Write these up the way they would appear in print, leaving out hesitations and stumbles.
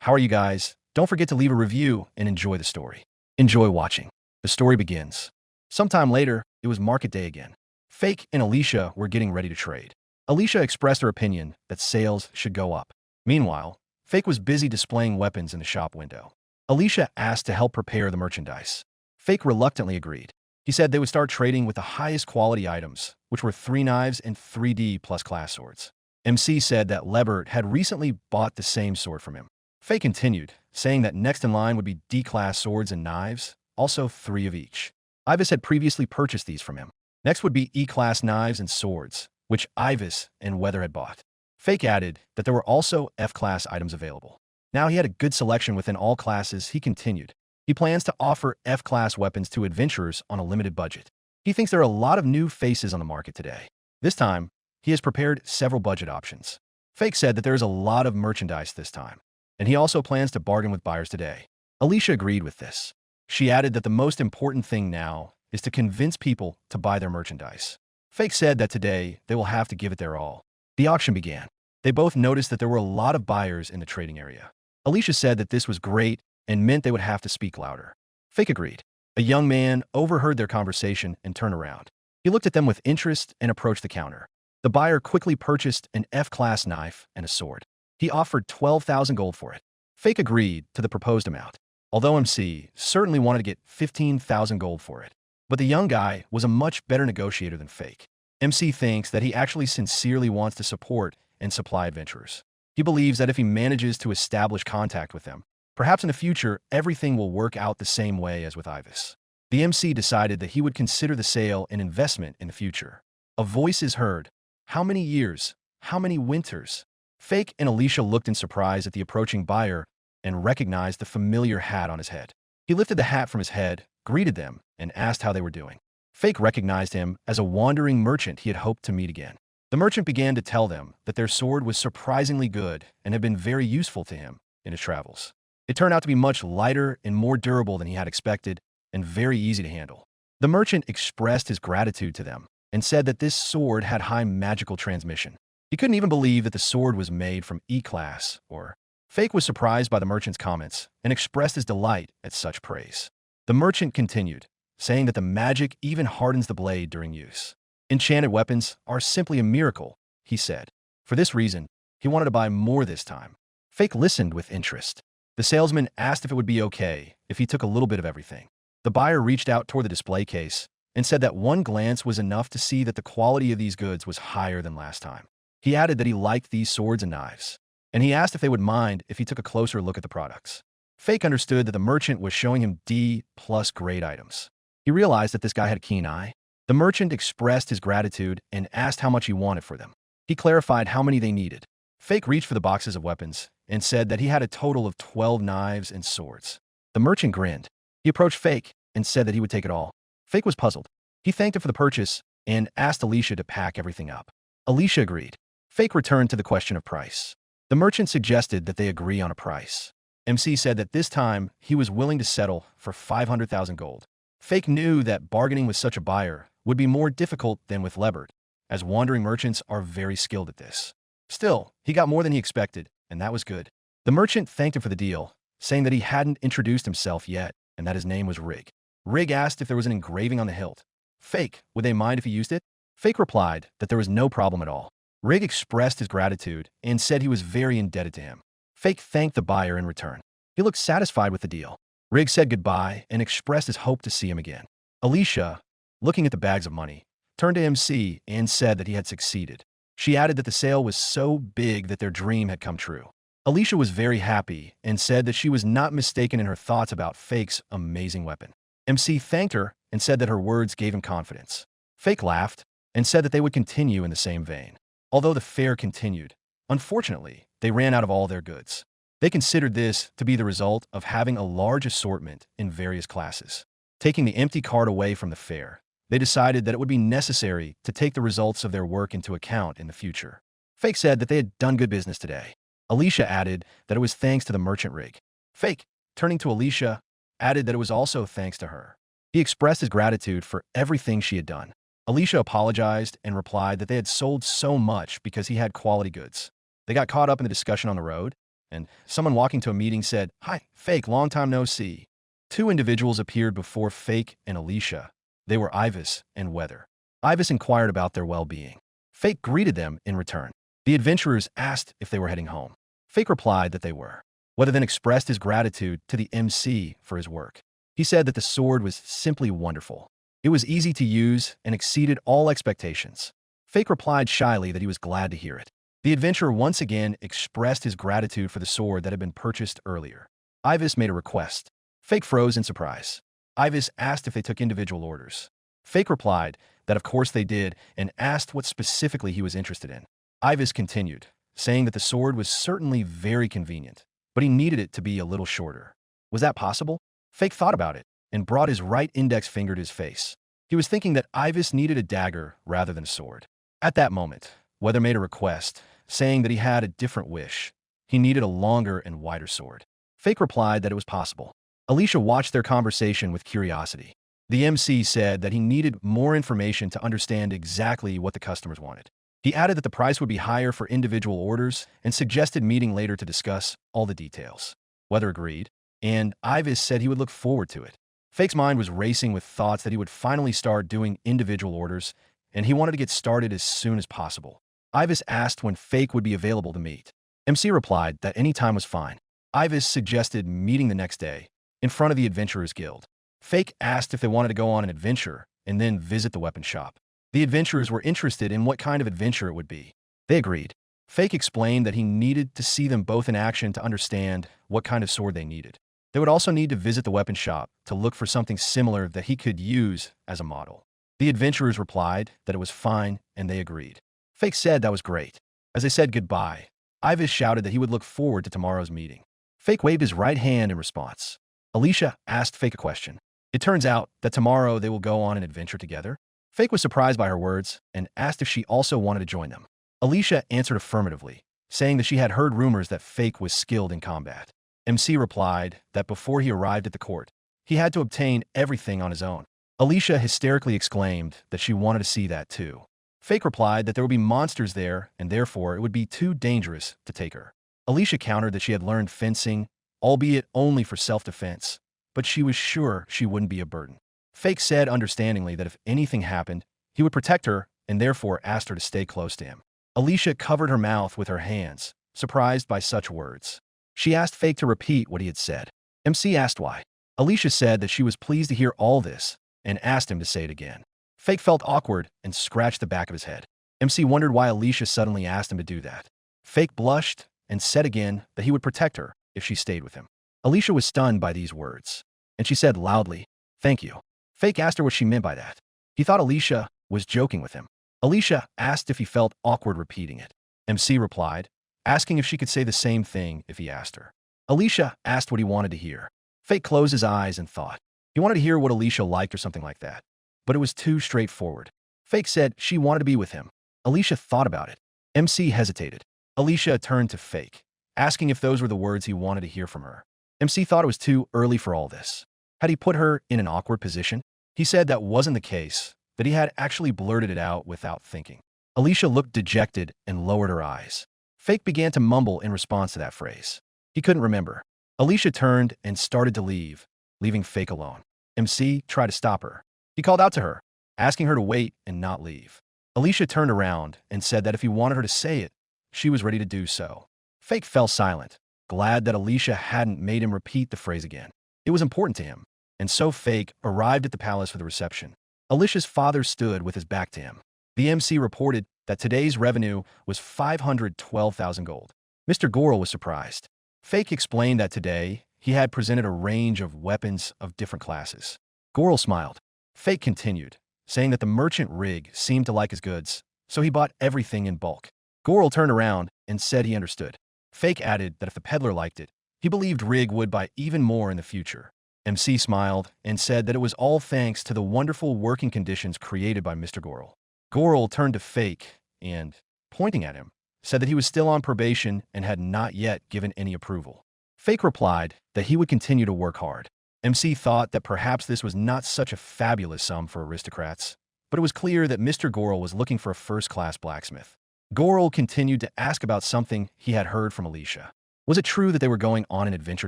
How are you guys? Don't forget to leave a review and enjoy the story. Enjoy watching. The story begins. Sometime later, it was market day again. Fake and Alicia were getting ready to trade. Alicia expressed her opinion that sales should go up. Meanwhile, Fake was busy displaying weapons in the shop window. Alicia asked to help prepare the merchandise. Fake reluctantly agreed. He said they would start trading with the highest quality items, which were 3 knives and 3D plus class swords. MC said that Lebert had recently bought the same sword from him. Fake continued, saying that next in line would be D-class swords and knives, also 3 of each. Ivis had previously purchased these from him. Next would be E-class knives and swords, which Ivis and Weather had bought. Fake added that there were also F-class items available. Now he had a good selection within all classes. He continued. He plans to offer F-class weapons to adventurers on a limited budget. He thinks there are a lot of new faces on the market today. This time, he has prepared several budget options. Fake said that there is a lot of merchandise this time, and he also plans to bargain with buyers today. Alicia agreed with this. She added that the most important thing now is to convince people to buy their merchandise. Fake said that today they will have to give it their all. The auction began. They both noticed that there were a lot of buyers in the trading area. Alicia said that this was great and meant they would have to speak louder. Fake agreed. A young man overheard their conversation and turned around. He looked at them with interest and approached the counter. The buyer quickly purchased an F-class knife and a sword. He offered 12,000 gold for it. Fake agreed to the proposed amount, although MC certainly wanted to get 15,000 gold for it. But the young guy was a much better negotiator than Fake. MC thinks that he actually sincerely wants to support and supply adventurers. He believes that if he manages to establish contact with them, perhaps in the future, everything will work out the same way as with Ivis. The MC decided that he would consider the sale an investment in the future. A voice is heard. How many years? How many winters? Fake and Alicia looked in surprise at the approaching buyer and recognized the familiar hat on his head. He lifted the hat from his head, greeted them, and asked how they were doing. Fake recognized him as a wandering merchant he had hoped to meet again. The merchant began to tell them that their sword was surprisingly good and had been very useful to him in his travels. It turned out to be much lighter and more durable than he had expected, and very easy to handle. The merchant expressed his gratitude to them and said that this sword had high magical transmission. He couldn't even believe that the sword was made from E-class, or Fake was surprised by the merchant's comments and expressed his delight at such praise. The merchant continued, saying that the magic even hardens the blade during use. Enchanted weapons are simply a miracle, he said. For this reason, he wanted to buy more this time. Fake listened with interest. The salesman asked if it would be okay if he took a little bit of everything. The buyer reached out toward the display case and said that one glance was enough to see that the quality of these goods was higher than last time. He added that he liked these swords and knives, and he asked if they would mind if he took a closer look at the products. Fake understood that the merchant was showing him D-plus grade items. He realized that this guy had a keen eye. The merchant expressed his gratitude and asked how much he wanted for them. He clarified how many they needed. Fake reached for the boxes of weapons and said that he had a total of 12 knives and swords. The merchant grinned. He approached Fake and said that he would take it all. Fake was puzzled. He thanked him for the purchase and asked Alicia to pack everything up. Alicia agreed. Fake returned to the question of price. The merchant suggested that they agree on a price. MC said that this time he was willing to settle for 500,000 gold. Fake knew that bargaining with such a buyer would be more difficult than with Lebert, as wandering merchants are very skilled at this. Still, he got more than he expected, and that was good. The merchant thanked him for the deal, saying that he hadn't introduced himself yet and that his name was Rig. Rig asked if there was an engraving on the hilt. Fake, would they mind if he used it? Fake replied that there was no problem at all. Rig expressed his gratitude and said he was very indebted to him. Fake thanked the buyer in return. He looked satisfied with the deal. Rig said goodbye and expressed his hope to see him again. Alicia, looking at the bags of money, turned to MC and said that he had succeeded. She added that the sale was so big that their dream had come true. Alicia was very happy and said that she was not mistaken in her thoughts about Fake's amazing weapon. MC thanked her and said that her words gave him confidence. Fake laughed and said that they would continue in the same vein. Although the fair continued, unfortunately, they ran out of all their goods. They considered this to be the result of having a large assortment in various classes. Taking the empty cart away from the fair, they decided that it would be necessary to take the results of their work into account in the future. Fake said that they had done good business today. Alicia added that it was thanks to the merchant Rig. Fake, turning to Alicia, added that it was also thanks to her. He expressed his gratitude for everything she had done. Alicia apologized and replied that they had sold so much because he had quality goods. They got caught up in the discussion on the road, and someone walking to a meeting said, "Hi, Fake, long time no see." Two individuals appeared before Fake and Alicia. They were Ivis and Weather. Ivis inquired about their well-being. Fake greeted them in return. The adventurers asked if they were heading home. Fake replied that they were. Weather then expressed his gratitude to the MC for his work. He said that the sword was simply wonderful. It was easy to use and exceeded all expectations. Fake replied shyly that he was glad to hear it. The adventurer once again expressed his gratitude for the sword that had been purchased earlier. Ivis made a request. Fake froze in surprise. Ivis asked if they took individual orders. Fake replied that of course they did and asked what specifically he was interested in. Ivis continued, saying that the sword was certainly very convenient, but he needed it to be a little shorter. Was that possible? Fake thought about it and brought his right index finger to his face. He was thinking that Ivis needed a dagger rather than a sword. At that moment, Weather made a request, saying that he had a different wish. He needed a longer and wider sword. Fake replied that it was possible. Alicia watched their conversation with curiosity. The MC said that he needed more information to understand exactly what the customers wanted. He added that the price would be higher for individual orders and suggested meeting later to discuss all the details. Weather agreed, and Ivis said he would look forward to it. Fake's mind was racing with thoughts that he would finally start doing individual orders, and he wanted to get started as soon as possible. Ivis asked when Fake would be available to meet. MC replied that any time was fine. Ivis suggested meeting the next day, in front of the Adventurers Guild. Fake asked if they wanted to go on an adventure and then visit the weapon shop. The adventurers were interested in what kind of adventure it would be. They agreed. Fake explained that he needed to see them both in action to understand what kind of sword they needed. They would also need to visit the weapon shop to look for something similar that he could use as a model. The adventurers replied that it was fine, and they agreed. Fake said that was great. As they said goodbye, Ivis shouted that he would look forward to tomorrow's meeting. Fake waved his right hand in response. Alicia asked Fake a question. It turns out that tomorrow they will go on an adventure together. Fake was surprised by her words and asked if she also wanted to join them. Alicia answered affirmatively, saying that she had heard rumors that Fake was skilled in combat. MC replied that before he arrived at the court, he had to obtain everything on his own. Alicia hysterically exclaimed that she wanted to see that too. Fake replied that there would be monsters there and therefore it would be too dangerous to take her. Alicia countered that she had learned fencing, albeit only for self-defense, but she was sure she wouldn't be a burden. Fake said understandingly that if anything happened, he would protect her and therefore asked her to stay close to him. Alicia covered her mouth with her hands, surprised by such words. She asked Fake to repeat what he had said. MC asked why. Alicia said that she was pleased to hear all this and asked him to say it again. Fake felt awkward and scratched the back of his head. MC wondered why Alicia suddenly asked him to do that. Fake blushed and said again that he would protect her if she stayed with him. Alicia was stunned by these words, and she said loudly, "Thank you." Fake asked her what she meant by that. He thought Alicia was joking with him. Alicia asked if he felt awkward repeating it. MC replied, asking if she could say the same thing if he asked her. Alicia asked what he wanted to hear. Fake closed his eyes and thought. He wanted to hear what Alicia liked or something like that, but it was too straightforward. Fake said she wanted to be with him. Alicia thought about it. MC hesitated. Alicia turned to Fake, asking if those were the words he wanted to hear from her. MC thought it was too early for all this. Had he put her in an awkward position? He said that wasn't the case, that he had actually blurted it out without thinking. Alicia looked dejected and lowered her eyes. Fake began to mumble in response to that phrase. He couldn't remember. Alicia turned and started to leave, leaving Fake alone. MC tried to stop her. He called out to her, asking her to wait and not leave. Alicia turned around and said that if he wanted her to say it, she was ready to do so. Fake fell silent, glad that Alicia hadn't made him repeat the phrase again. It was important to him, and so Fake arrived at the palace for the reception. Alicia's father stood with his back to him. The MC reported that today's revenue was 512,000 gold. Mr. Goral was surprised. Fake explained that today he had presented a range of weapons of different classes. Goral smiled. Fake continued, saying that the merchant Rig seemed to like his goods, so he bought everything in bulk. Goral turned around and said he understood. Fake added that if the peddler liked it, he believed Rig would buy even more in the future. MC smiled and said that it was all thanks to the wonderful working conditions created by Mr. Goral. Goral turned to Fake and, pointing at him, said that he was still on probation and had not yet given any approval. Fake replied that he would continue to work hard. MC thought that perhaps this was not such a fabulous sum for aristocrats, but it was clear that Mr. Goral was looking for a first-class blacksmith. Goral continued to ask about something he had heard from Alicia. Was it true that they were going on an adventure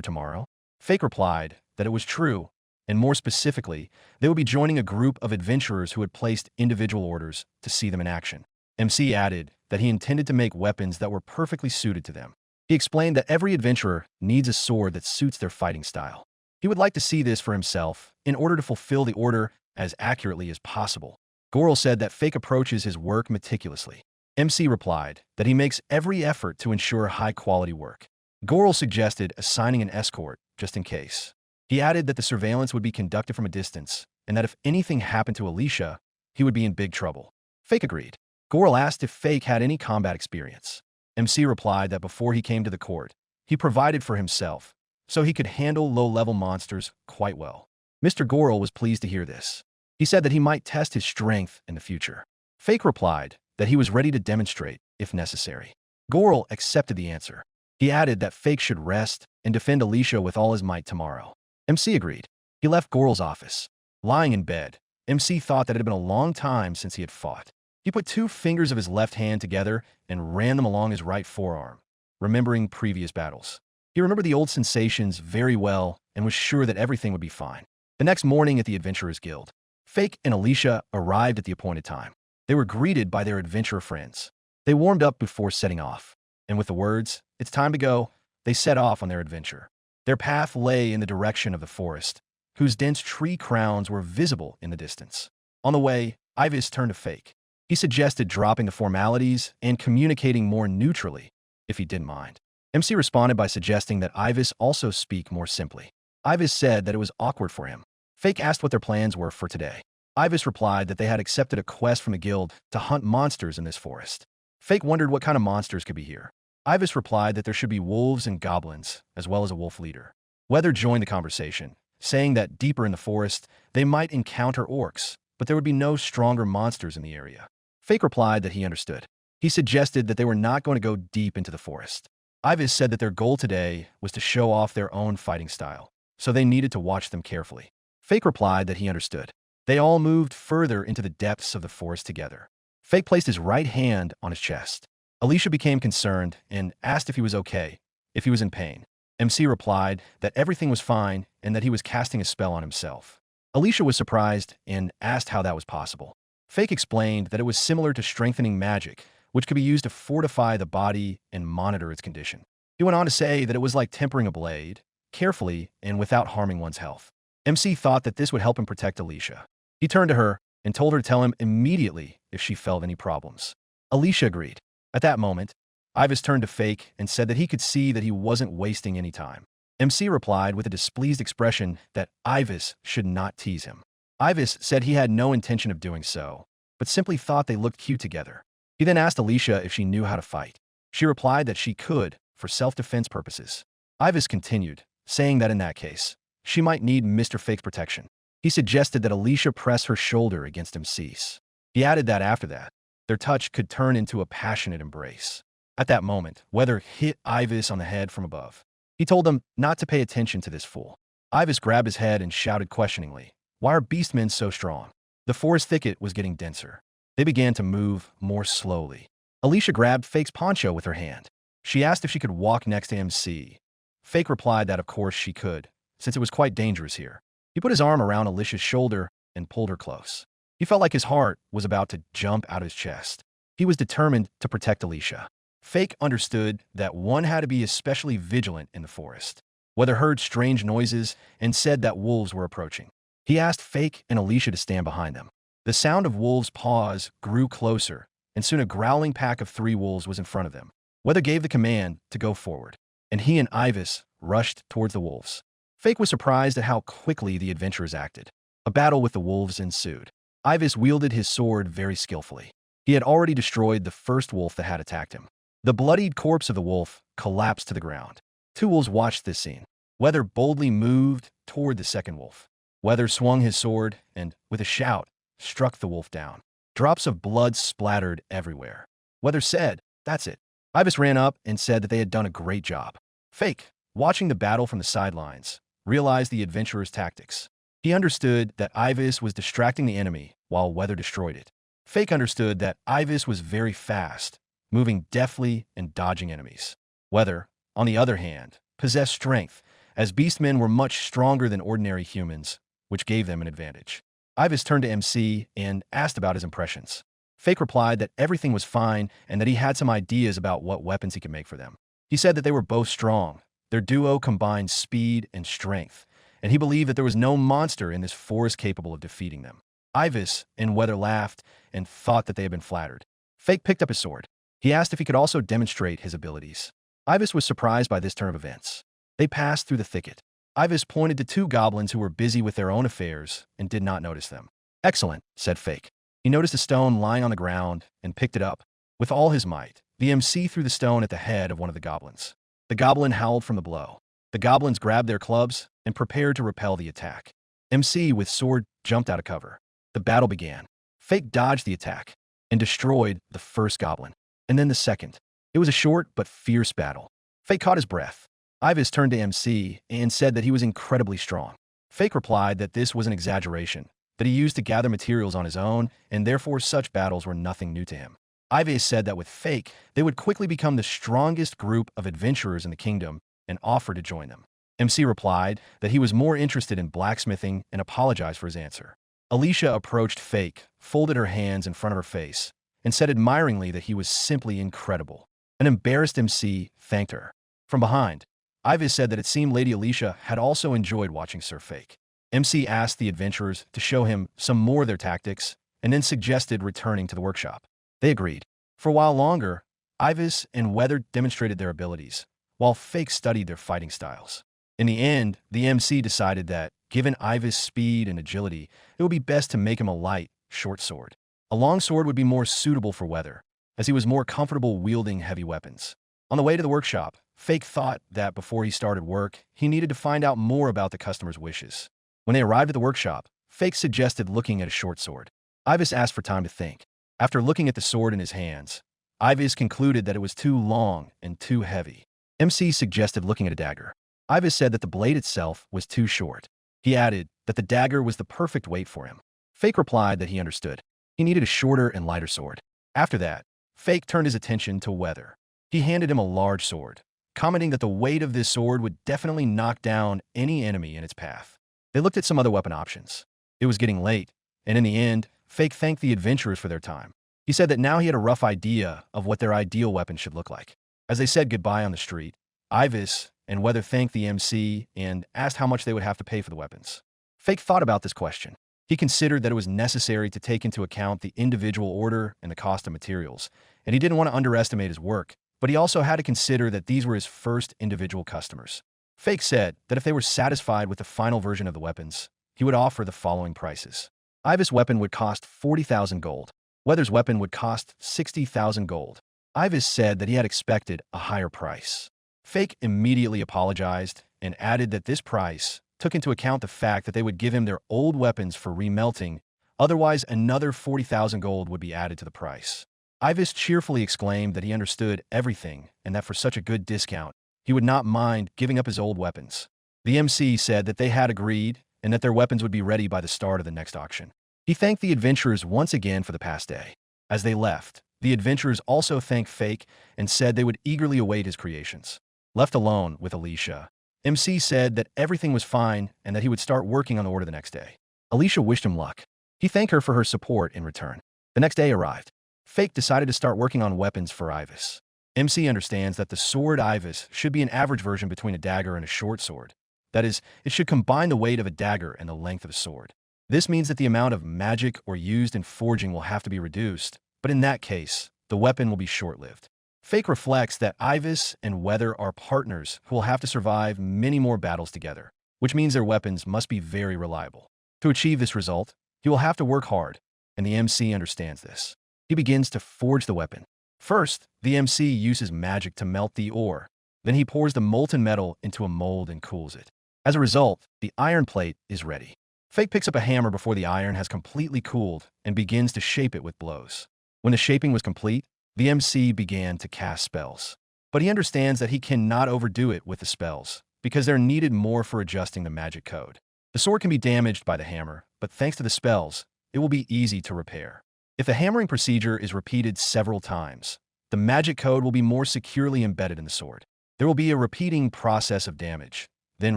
tomorrow? Fake replied that it was true, and more specifically, they would be joining a group of adventurers who had placed individual orders to see them in action. MC added that he intended to make weapons that were perfectly suited to them. He explained that every adventurer needs a sword that suits their fighting style. He would like to see this for himself in order to fulfill the order as accurately as possible. Goro said that Fake approaches his work meticulously. MC replied that he makes every effort to ensure high-quality work. Goro suggested assigning an escort, just in case. He added that the surveillance would be conducted from a distance, and that if anything happened to Alicia, he would be in big trouble. Fake agreed. Goro asked if Fake had any combat experience. MC replied that before he came to the court, he provided for himself, so he could handle low-level monsters quite well. Mr. Goro was pleased to hear this. He said that he might test his strength in the future. Fake replied that he was ready to demonstrate if necessary. Goro accepted the answer. He added that Fake should rest and defend Alicia with all his might tomorrow. MC agreed. He left Goro's office. Lying in bed, MC thought that it had been a long time since he had fought. He put 2 fingers of his left hand together and ran them along his right forearm, remembering previous battles. He remembered the old sensations very well and was sure that everything would be fine. The next morning at the Adventurers Guild, Fake and Alicia arrived at the appointed time. They were greeted by their adventurer friends. They warmed up before setting off, and with the words, "It's time to go," they set off on their adventure. Their path lay in the direction of the forest, whose dense tree crowns were visible in the distance. On the way, Ivis turned to Fake. He suggested dropping the formalities and communicating more neutrally, if he didn't mind. MC responded by suggesting that Ivis also speak more simply. Ivis said that it was awkward for him. Fake asked what their plans were for today. Ivis replied that they had accepted a quest from the guild to hunt monsters in this forest. Fake wondered what kind of monsters could be here. Ivis replied that there should be wolves and goblins, as well as a wolf leader. Weather joined the conversation, saying that deeper in the forest, they might encounter orcs, but there would be no stronger monsters in the area. Fake replied that he understood. He suggested that they were not going to go deep into the forest. Ivis said that their goal today was to show off their own fighting style, so they needed to watch them carefully. Fake replied that he understood. They all moved further into the depths of the forest together. Fake placed his right hand on his chest. Alicia became concerned and asked if he was okay, if he was in pain. MC replied that everything was fine and that he was casting a spell on himself. Alicia was surprised and asked how that was possible. Fake explained that it was similar to strengthening magic, which could be used to fortify the body and monitor its condition. He went on to say that it was like tempering a blade, carefully and without harming one's health. MC thought that this would help him protect Alicia. He turned to her and told her to tell him immediately if she felt any problems. Alicia agreed. At that moment, Ivis turned to Fake and said that he could see that he wasn't wasting any time. MC replied with a displeased expression that Ivis should not tease him. Ivis said he had no intention of doing so, but simply thought they looked cute together. He then asked Alicia if she knew how to fight. She replied that she could, for self-defense purposes. Ivis continued, saying that in that case, she might need Mr. Fake's protection. He suggested that Alicia press her shoulder against MC's. He added that after that, their touch could turn into a passionate embrace. At that moment, Weather hit Ivis on the head from above. He told them not to pay attention to this fool. Ivis grabbed his head and shouted questioningly, "Why are beastmen so strong?" The forest thicket was getting denser. They began to move more slowly. Alicia grabbed Fake's poncho with her hand. She asked if she could walk next to MC. Fake replied that of course she could, since it was quite dangerous here. He put his arm around Alicia's shoulder and pulled her close. He felt like his heart was about to jump out of his chest. He was determined to protect Alicia. Fake understood that one had to be especially vigilant in the forest. Weather heard strange noises and said that wolves were approaching. He asked Fake and Alicia to stand behind them. The sound of wolves' paws grew closer, and soon a growling pack of 3 wolves was in front of them. Weather gave the command to go forward, and he and Ivis rushed towards the wolves. Fake was surprised at how quickly the adventurers acted. A battle with the wolves ensued. Ivis wielded his sword very skillfully. He had already destroyed the first wolf that had attacked him. The bloodied corpse of the wolf collapsed to the ground. 2 wolves watched this scene. Weather boldly moved toward the second wolf. Weather swung his sword and, with a shout, struck the wolf down. Drops of blood splattered everywhere. Weather said, "That's it." Ivis ran up and said that they had done a great job. Fake, watching the battle from the sidelines, realized the adventurer's tactics. He understood that Ivis was distracting the enemy while Weather destroyed it. Fake understood that Ivis was very fast, moving deftly and dodging enemies. Weather, on the other hand, possessed strength, as beastmen were much stronger than ordinary humans, which gave them an advantage. Ivis turned to MC and asked about his impressions. Fake replied that everything was fine and that he had some ideas about what weapons he could make for them. He said that they were both strong. Their duo combined speed and strength, and he believed that there was no monster in this forest capable of defeating them. Ivis and Weather laughed and thought that they had been flattered. Fake picked up his sword. He asked if he could also demonstrate his abilities. Ivis was surprised by this turn of events. They passed through the thicket. Ivis pointed to two goblins who were busy with their own affairs and did not notice them. "Excellent," said Fake. He noticed a stone lying on the ground and picked it up. With all his might, the MC threw the stone at the head of one of the goblins. The goblin howled from the blow. The goblins grabbed their clubs and prepared to repel the attack. MC, with sword, jumped out of cover. The battle began. Fake dodged the attack and destroyed the first goblin, and then the second. It was a short but fierce battle. Fake caught his breath. Ivis turned to MC and said that he was incredibly strong. Fake replied that this was an exaggeration, that he used to gather materials on his own, and therefore such battles were nothing new to him. Ivis said that with Fake, they would quickly become the strongest group of adventurers in the kingdom and offered to join them. MC replied that he was more interested in blacksmithing and apologized for his answer. Alicia approached Fake, folded her hands in front of her face, and said admiringly that he was simply incredible. An embarrassed MC thanked her. From behind, Ivis said that it seemed Lady Alicia had also enjoyed watching Sir Fake. MC asked the adventurers to show him some more of their tactics and then suggested returning to the workshop. They agreed. For a while longer, Ivis and Weather demonstrated their abilities, while Fake studied their fighting styles. In the end, the MC decided that, given Ivis' speed and agility, it would be best to make him a light, short sword. A long sword would be more suitable for Weather, as he was more comfortable wielding heavy weapons. On the way to the workshop, Fake thought that before he started work, he needed to find out more about the customer's wishes. When they arrived at the workshop, Fake suggested looking at a short sword. Ivis asked for time to think. After looking at the sword in his hands, Ivis concluded that it was too long and too heavy. MC suggested looking at a dagger. Ivis said that the blade itself was too short. He added that the dagger was the perfect weight for him. Fake replied that he understood. He needed a shorter and lighter sword. After that, Fake turned his attention to Weather. He handed him a large sword, commenting that the weight of this sword would definitely knock down any enemy in its path. They looked at some other weapon options. It was getting late, and in the end, Fake thanked the adventurers for their time. He said that now he had a rough idea of what their ideal weapon should look like. As they said goodbye on the street, Ivis and Weather thanked the MC and asked how much they would have to pay for the weapons. Fake thought about this question. He considered that it was necessary to take into account the individual order and the cost of materials, and he didn't want to underestimate his work, but he also had to consider that these were his first individual customers. Fake said that if they were satisfied with the final version of the weapons, he would offer the following prices. Ivis' weapon would cost 40,000 gold. Weather's weapon would cost 60,000 gold. Ivis said that he had expected a higher price. Fake immediately apologized and added that this price took into account the fact that they would give him their old weapons for remelting, otherwise another 40,000 gold would be added to the price. Ivis cheerfully exclaimed that he understood everything and that for such a good discount, he would not mind giving up his old weapons. The MC said that they had agreed and that their weapons would be ready by the start of the next auction. He thanked the adventurers once again for the past day. As they left, the adventurers also thanked Fake and said they would eagerly await his creations. Left alone with Alicia, MC said that everything was fine and that he would start working on the order the next day. Alicia wished him luck. He thanked her for her support in return. The next day arrived. Fake decided to start working on weapons for Ivis. MC understands that the sword Ivis should be an average version between a dagger and a short sword. That is, it should combine the weight of a dagger and the length of a sword. This means that the amount of magic or used in forging will have to be reduced, but in that case, the weapon will be short-lived. Fake reflects that Ivis and Weather are partners who will have to survive many more battles together, which means their weapons must be very reliable. To achieve this result, he will have to work hard, and the MC understands this. He begins to forge the weapon. First, the MC uses magic to melt the ore. Then he pours the molten metal into a mold and cools it. As a result, the iron plate is ready. Fake picks up a hammer before the iron has completely cooled and begins to shape it with blows. When the shaping was complete, the MC began to cast spells. But he understands that he cannot overdo it with the spells, because they're needed more for adjusting the magic code. The sword can be damaged by the hammer, but thanks to the spells, it will be easy to repair. If the hammering procedure is repeated several times, the magic code will be more securely embedded in the sword. There will be a repeating process of damage, then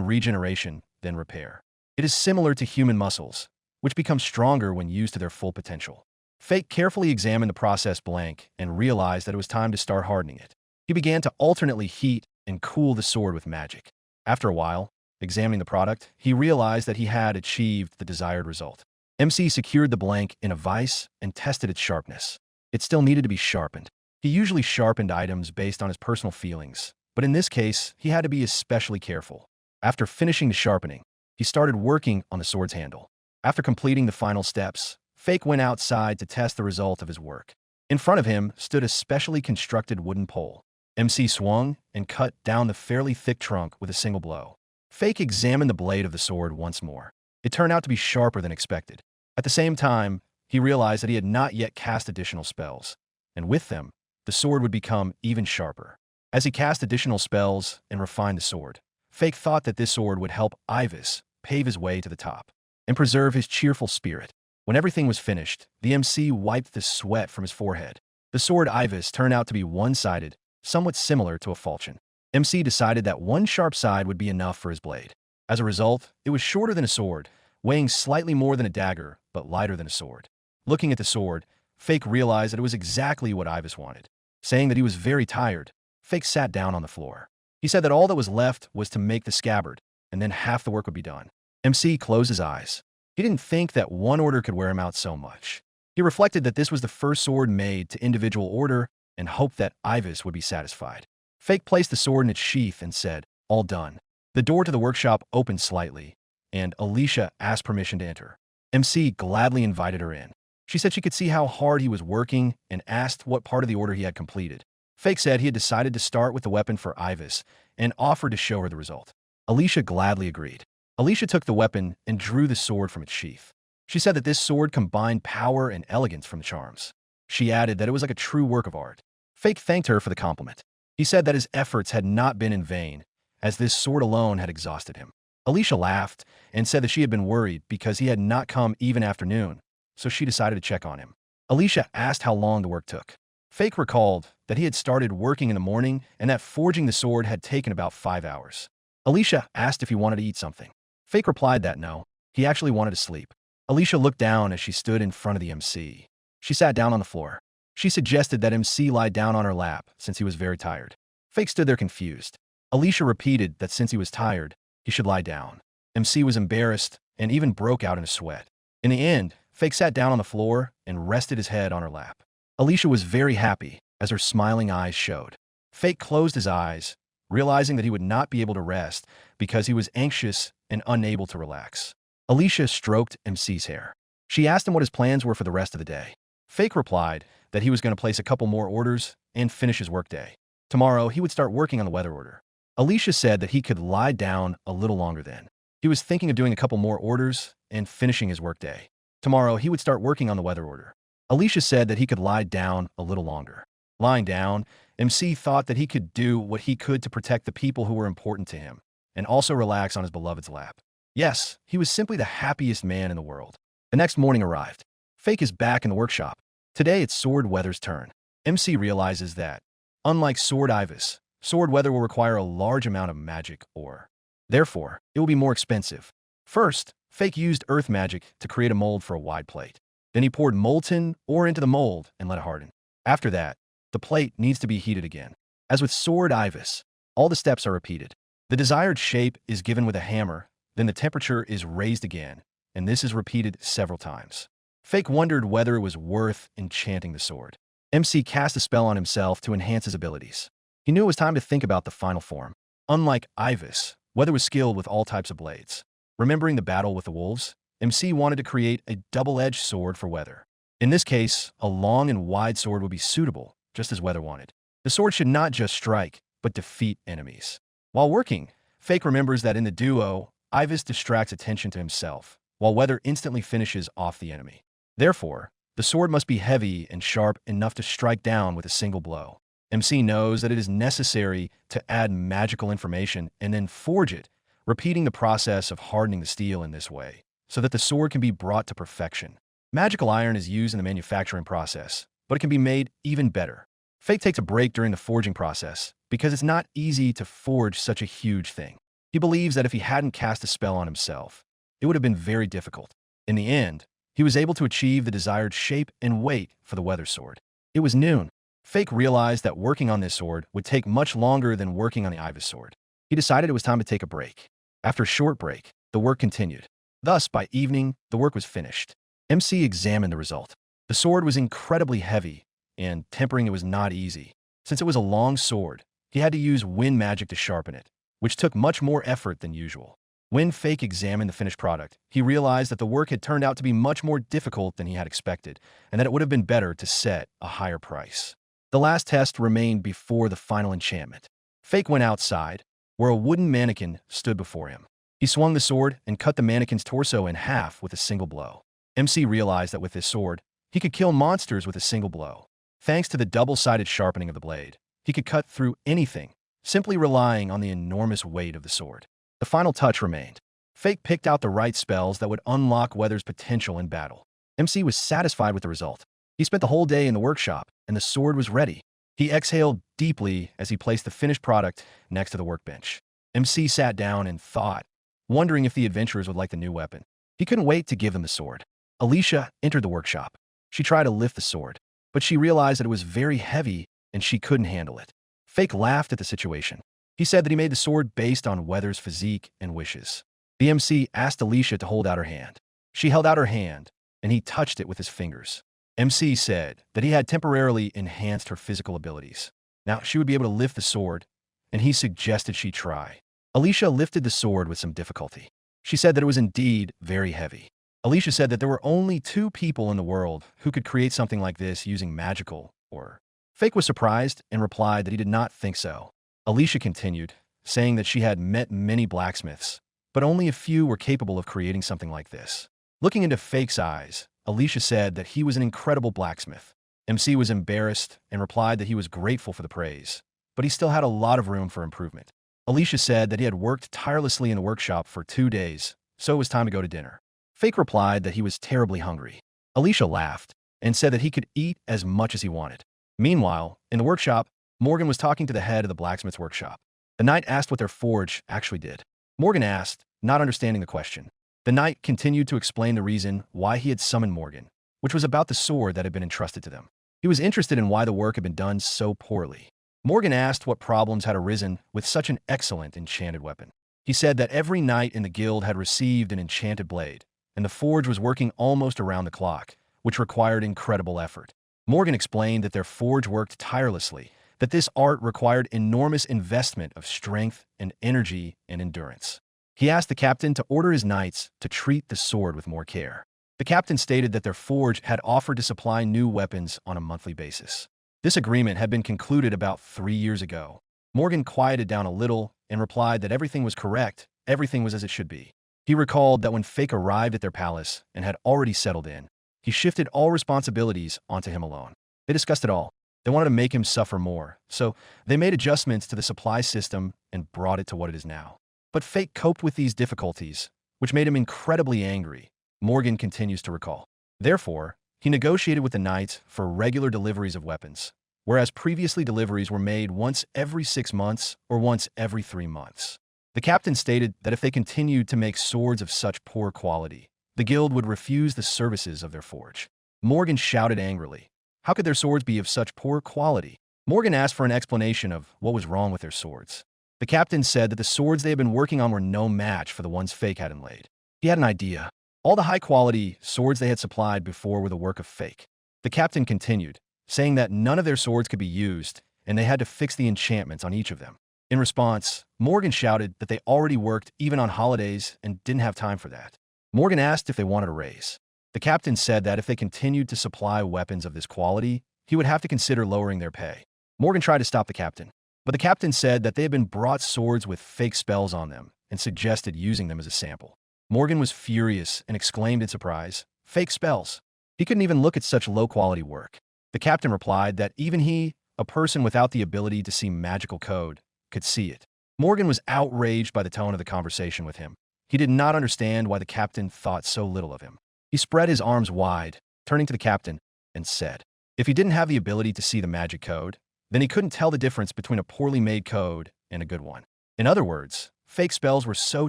regeneration, then repair. It is similar to human muscles, which become stronger when used to their full potential. Fake carefully examined the process blank and realized that it was time to start hardening it. He began to alternately heat and cool the sword with magic. After a while, examining the product, he realized that he had achieved the desired result. MC secured the blank in a vise and tested its sharpness. It still needed to be sharpened. He usually sharpened items based on his personal feelings, but in this case, he had to be especially careful. After finishing the sharpening, he started working on the sword's handle. After completing the final steps, Fake went outside to test the result of his work. In front of him stood a specially constructed wooden pole. MC swung and cut down the fairly thick trunk with a single blow. Fake examined the blade of the sword once more. It turned out to be sharper than expected. At the same time, he realized that he had not yet cast additional spells, and with them, the sword would become even sharper. As he cast additional spells and refined the sword, Fake thought that this sword would help Ivis pave his way to the top and preserve his cheerful spirit. When everything was finished, the MC wiped the sweat from his forehead. The sword Ivis turned out to be one-sided, somewhat similar to a falchion. MC decided that one sharp side would be enough for his blade. As a result, it was shorter than a sword, weighing slightly more than a dagger, but lighter than a sword. Looking at the sword, Fake realized that it was exactly what Ivis wanted. Saying that he was very tired, Fake sat down on the floor. He said that all that was left was to make the scabbard, and then half the work would be done. MC closed his eyes. He didn't think that one order could wear him out so much. He reflected that this was the first sword made to individual order and hoped that Ivis would be satisfied. Fake placed the sword in its sheath and said, "All done." The door to the workshop opened slightly, and Alicia asked permission to enter. MC gladly invited her in. She said she could see how hard he was working and asked what part of the order he had completed. Fake said he had decided to start with the weapon for Ivis and offered to show her the result. Alicia gladly agreed. Alicia took the weapon and drew the sword from its sheath. She said that this sword combined power and elegance from the charms. She added that it was like a true work of art. Fake thanked her for the compliment. He said that his efforts had not been in vain, as this sword alone had exhausted him. Alicia laughed and said that she had been worried because he had not come even after noon, so she decided to check on him. Alicia asked how long the work took. Fake recalled that he had started working in the morning and that forging the sword had taken about 5 hours. Alicia asked if he wanted to eat something. Fake replied that no, he actually wanted to sleep. Alicia looked down as she stood in front of the MC. She sat down on the floor. She suggested that MC lie down on her lap since he was very tired. Fake stood there confused. Alicia repeated that since he was tired, he should lie down. MC was embarrassed and even broke out in a sweat. In the end, Fake sat down on the floor and rested his head on her lap. Alicia was very happy as her smiling eyes showed. Fake closed his eyes, realizing that he would not be able to rest because he was anxious and unable to relax. Alicia stroked MC's hair. She asked him what his plans were for the rest of the day. Fake replied that he was going to place a couple more orders and finish his workday. Tomorrow, he would start working on the weather order. Alicia said that he could lie down a little longer then. He was thinking of doing a couple more orders and finishing his workday. Tomorrow, he would start working on the weather order. Alicia said that he could lie down a little longer. Lying down, MC thought that he could do what he could to protect the people who were important to him, and also relax on his beloved's lap. Yes, he was simply the happiest man in the world. The next morning arrived. Fake is back in the workshop. Today it's Sword Weather's turn. MC realizes that, unlike Sword Ivis, Sword Weather will require a large amount of magic ore. Therefore, it will be more expensive. First, Fake used earth magic to create a mold for a wide plate. Then he poured molten ore into the mold and let it harden. After that, the plate needs to be heated again. As with Sword Ivis, all the steps are repeated. The desired shape is given with a hammer, then the temperature is raised again, and this is repeated several times. Fake wondered whether it was worth enchanting the sword. MC cast a spell on himself to enhance his abilities. He knew it was time to think about the final form. Unlike Ivis, Weather was skilled with all types of blades. Remembering the battle with the wolves, MC wanted to create a double-edged sword for Weather. In this case, a long and wide sword would be suitable, just as Weather wanted. The sword should not just strike, but defeat enemies. While working, Fake remembers that in the duo, Ivis distracts attention to himself, while Weather instantly finishes off the enemy. Therefore, the sword must be heavy and sharp enough to strike down with a single blow. MC knows that it is necessary to add magical information and then forge it, repeating the process of hardening the steel in this way, so that the sword can be brought to perfection. Magical iron is used in the manufacturing process, but it can be made even better. Fake takes a break during the forging process because it's not easy to forge such a huge thing. He believes that if he hadn't cast a spell on himself, it would have been very difficult. In the end, he was able to achieve the desired shape and weight for the weather sword. It was noon. Fake realized that working on this sword would take much longer than working on the Ibis sword. He decided it was time to take a break. After a short break, the work continued. Thus, by evening, the work was finished. MC examined the result. The sword was incredibly heavy, and tempering it was not easy. Since it was a long sword, he had to use wind magic to sharpen it, which took much more effort than usual. When Fake examined the finished product, he realized that the work had turned out to be much more difficult than he had expected, and that it would have been better to set a higher price. The last test remained before the final enchantment. Fake went outside, where a wooden mannequin stood before him. He swung the sword and cut the mannequin's torso in half with a single blow. MC realized that with this sword, he could kill monsters with a single blow. Thanks to the double-sided sharpening of the blade, he could cut through anything, simply relying on the enormous weight of the sword. The final touch remained. Fake picked out the right spells that would unlock Weather's potential in battle. MC was satisfied with the result. He spent the whole day in the workshop, and the sword was ready. He exhaled deeply as he placed the finished product next to the workbench. MC sat down and thought, wondering if the adventurers would like the new weapon. He couldn't wait to give them the sword. Alicia entered the workshop. She tried to lift the sword, but she realized that it was very heavy and she couldn't handle it. Fake laughed at the situation. He said that he made the sword based on Weather's physique and wishes. The MC asked Alicia to hold out her hand. She held out her hand, and he touched it with his fingers. MC said that he had temporarily enhanced her physical abilities. Now she would be able to lift the sword, and he suggested she try. Alicia lifted the sword with some difficulty. She said that it was indeed very heavy. Alicia said that there were only 2 people in the world who could create something like this using magical or... Fake was surprised and replied that he did not think so. Alicia continued, saying that she had met many blacksmiths, but only a few were capable of creating something like this. Looking into Fake's eyes, Alicia said that he was an incredible blacksmith. MC was embarrassed and replied that he was grateful for the praise, but he still had a lot of room for improvement. Alicia said that he had worked tirelessly in the workshop for 2 days, so it was time to go to dinner. Fake replied that he was terribly hungry. Alicia laughed and said that he could eat as much as he wanted. Meanwhile, in the workshop, Morgan was talking to the head of the blacksmith's workshop. The knight asked what their forge actually did. Morgan asked, not understanding the question. The knight continued to explain the reason why he had summoned Morgan, which was about the sword that had been entrusted to them. He was interested in why the work had been done so poorly. Morgan asked what problems had arisen with such an excellent enchanted weapon. He said that every knight in the guild had received an enchanted blade, and the forge was working almost around the clock, which required incredible effort. Morgan explained that their forge worked tirelessly, that this art required enormous investment of strength and energy and endurance. He asked the captain to order his knights to treat the sword with more care. The captain stated that their forge had offered to supply new weapons on a monthly basis. This agreement had been concluded about 3 years ago. Morgan quieted down a little and replied that everything was correct, everything was as it should be. He recalled that when Fake arrived at their palace and had already settled in, he shifted all responsibilities onto him alone. They discussed it all. They wanted to make him suffer more, so they made adjustments to the supply system and brought it to what it is now. But Fake coped with these difficulties, which made him incredibly angry, Morgan continues to recall. Therefore, he negotiated with the knights for regular deliveries of weapons, whereas previously deliveries were made once every 6 months or once every 3 months. The captain stated that if they continued to make swords of such poor quality, the guild would refuse the services of their forge. Morgan shouted angrily, "How could their swords be of such poor quality?" Morgan asked for an explanation of what was wrong with their swords. The captain said that the swords they had been working on were no match for the ones Fake had inlaid. He had an idea. All the high-quality swords they had supplied before were the work of Fake. The captain continued, saying that none of their swords could be used, and they had to fix the enchantments on each of them. In response, Morgan shouted that they already worked even on holidays and didn't have time for that. Morgan asked if they wanted a raise. The captain said that if they continued to supply weapons of this quality, he would have to consider lowering their pay. Morgan tried to stop the captain, but the captain said that they had been brought swords with fake spells on them and suggested using them as a sample. Morgan was furious and exclaimed in surprise, "Fake spells!" He couldn't even look at such low-quality work. The captain replied that even he, a person without the ability to see magical code, could see it. Morgan was outraged by the tone of the conversation with him. He did not understand why the captain thought so little of him. He spread his arms wide, turning to the captain, and said, if he didn't have the ability to see the magic code, then he couldn't tell the difference between a poorly made code and a good one. In other words, fake spells were so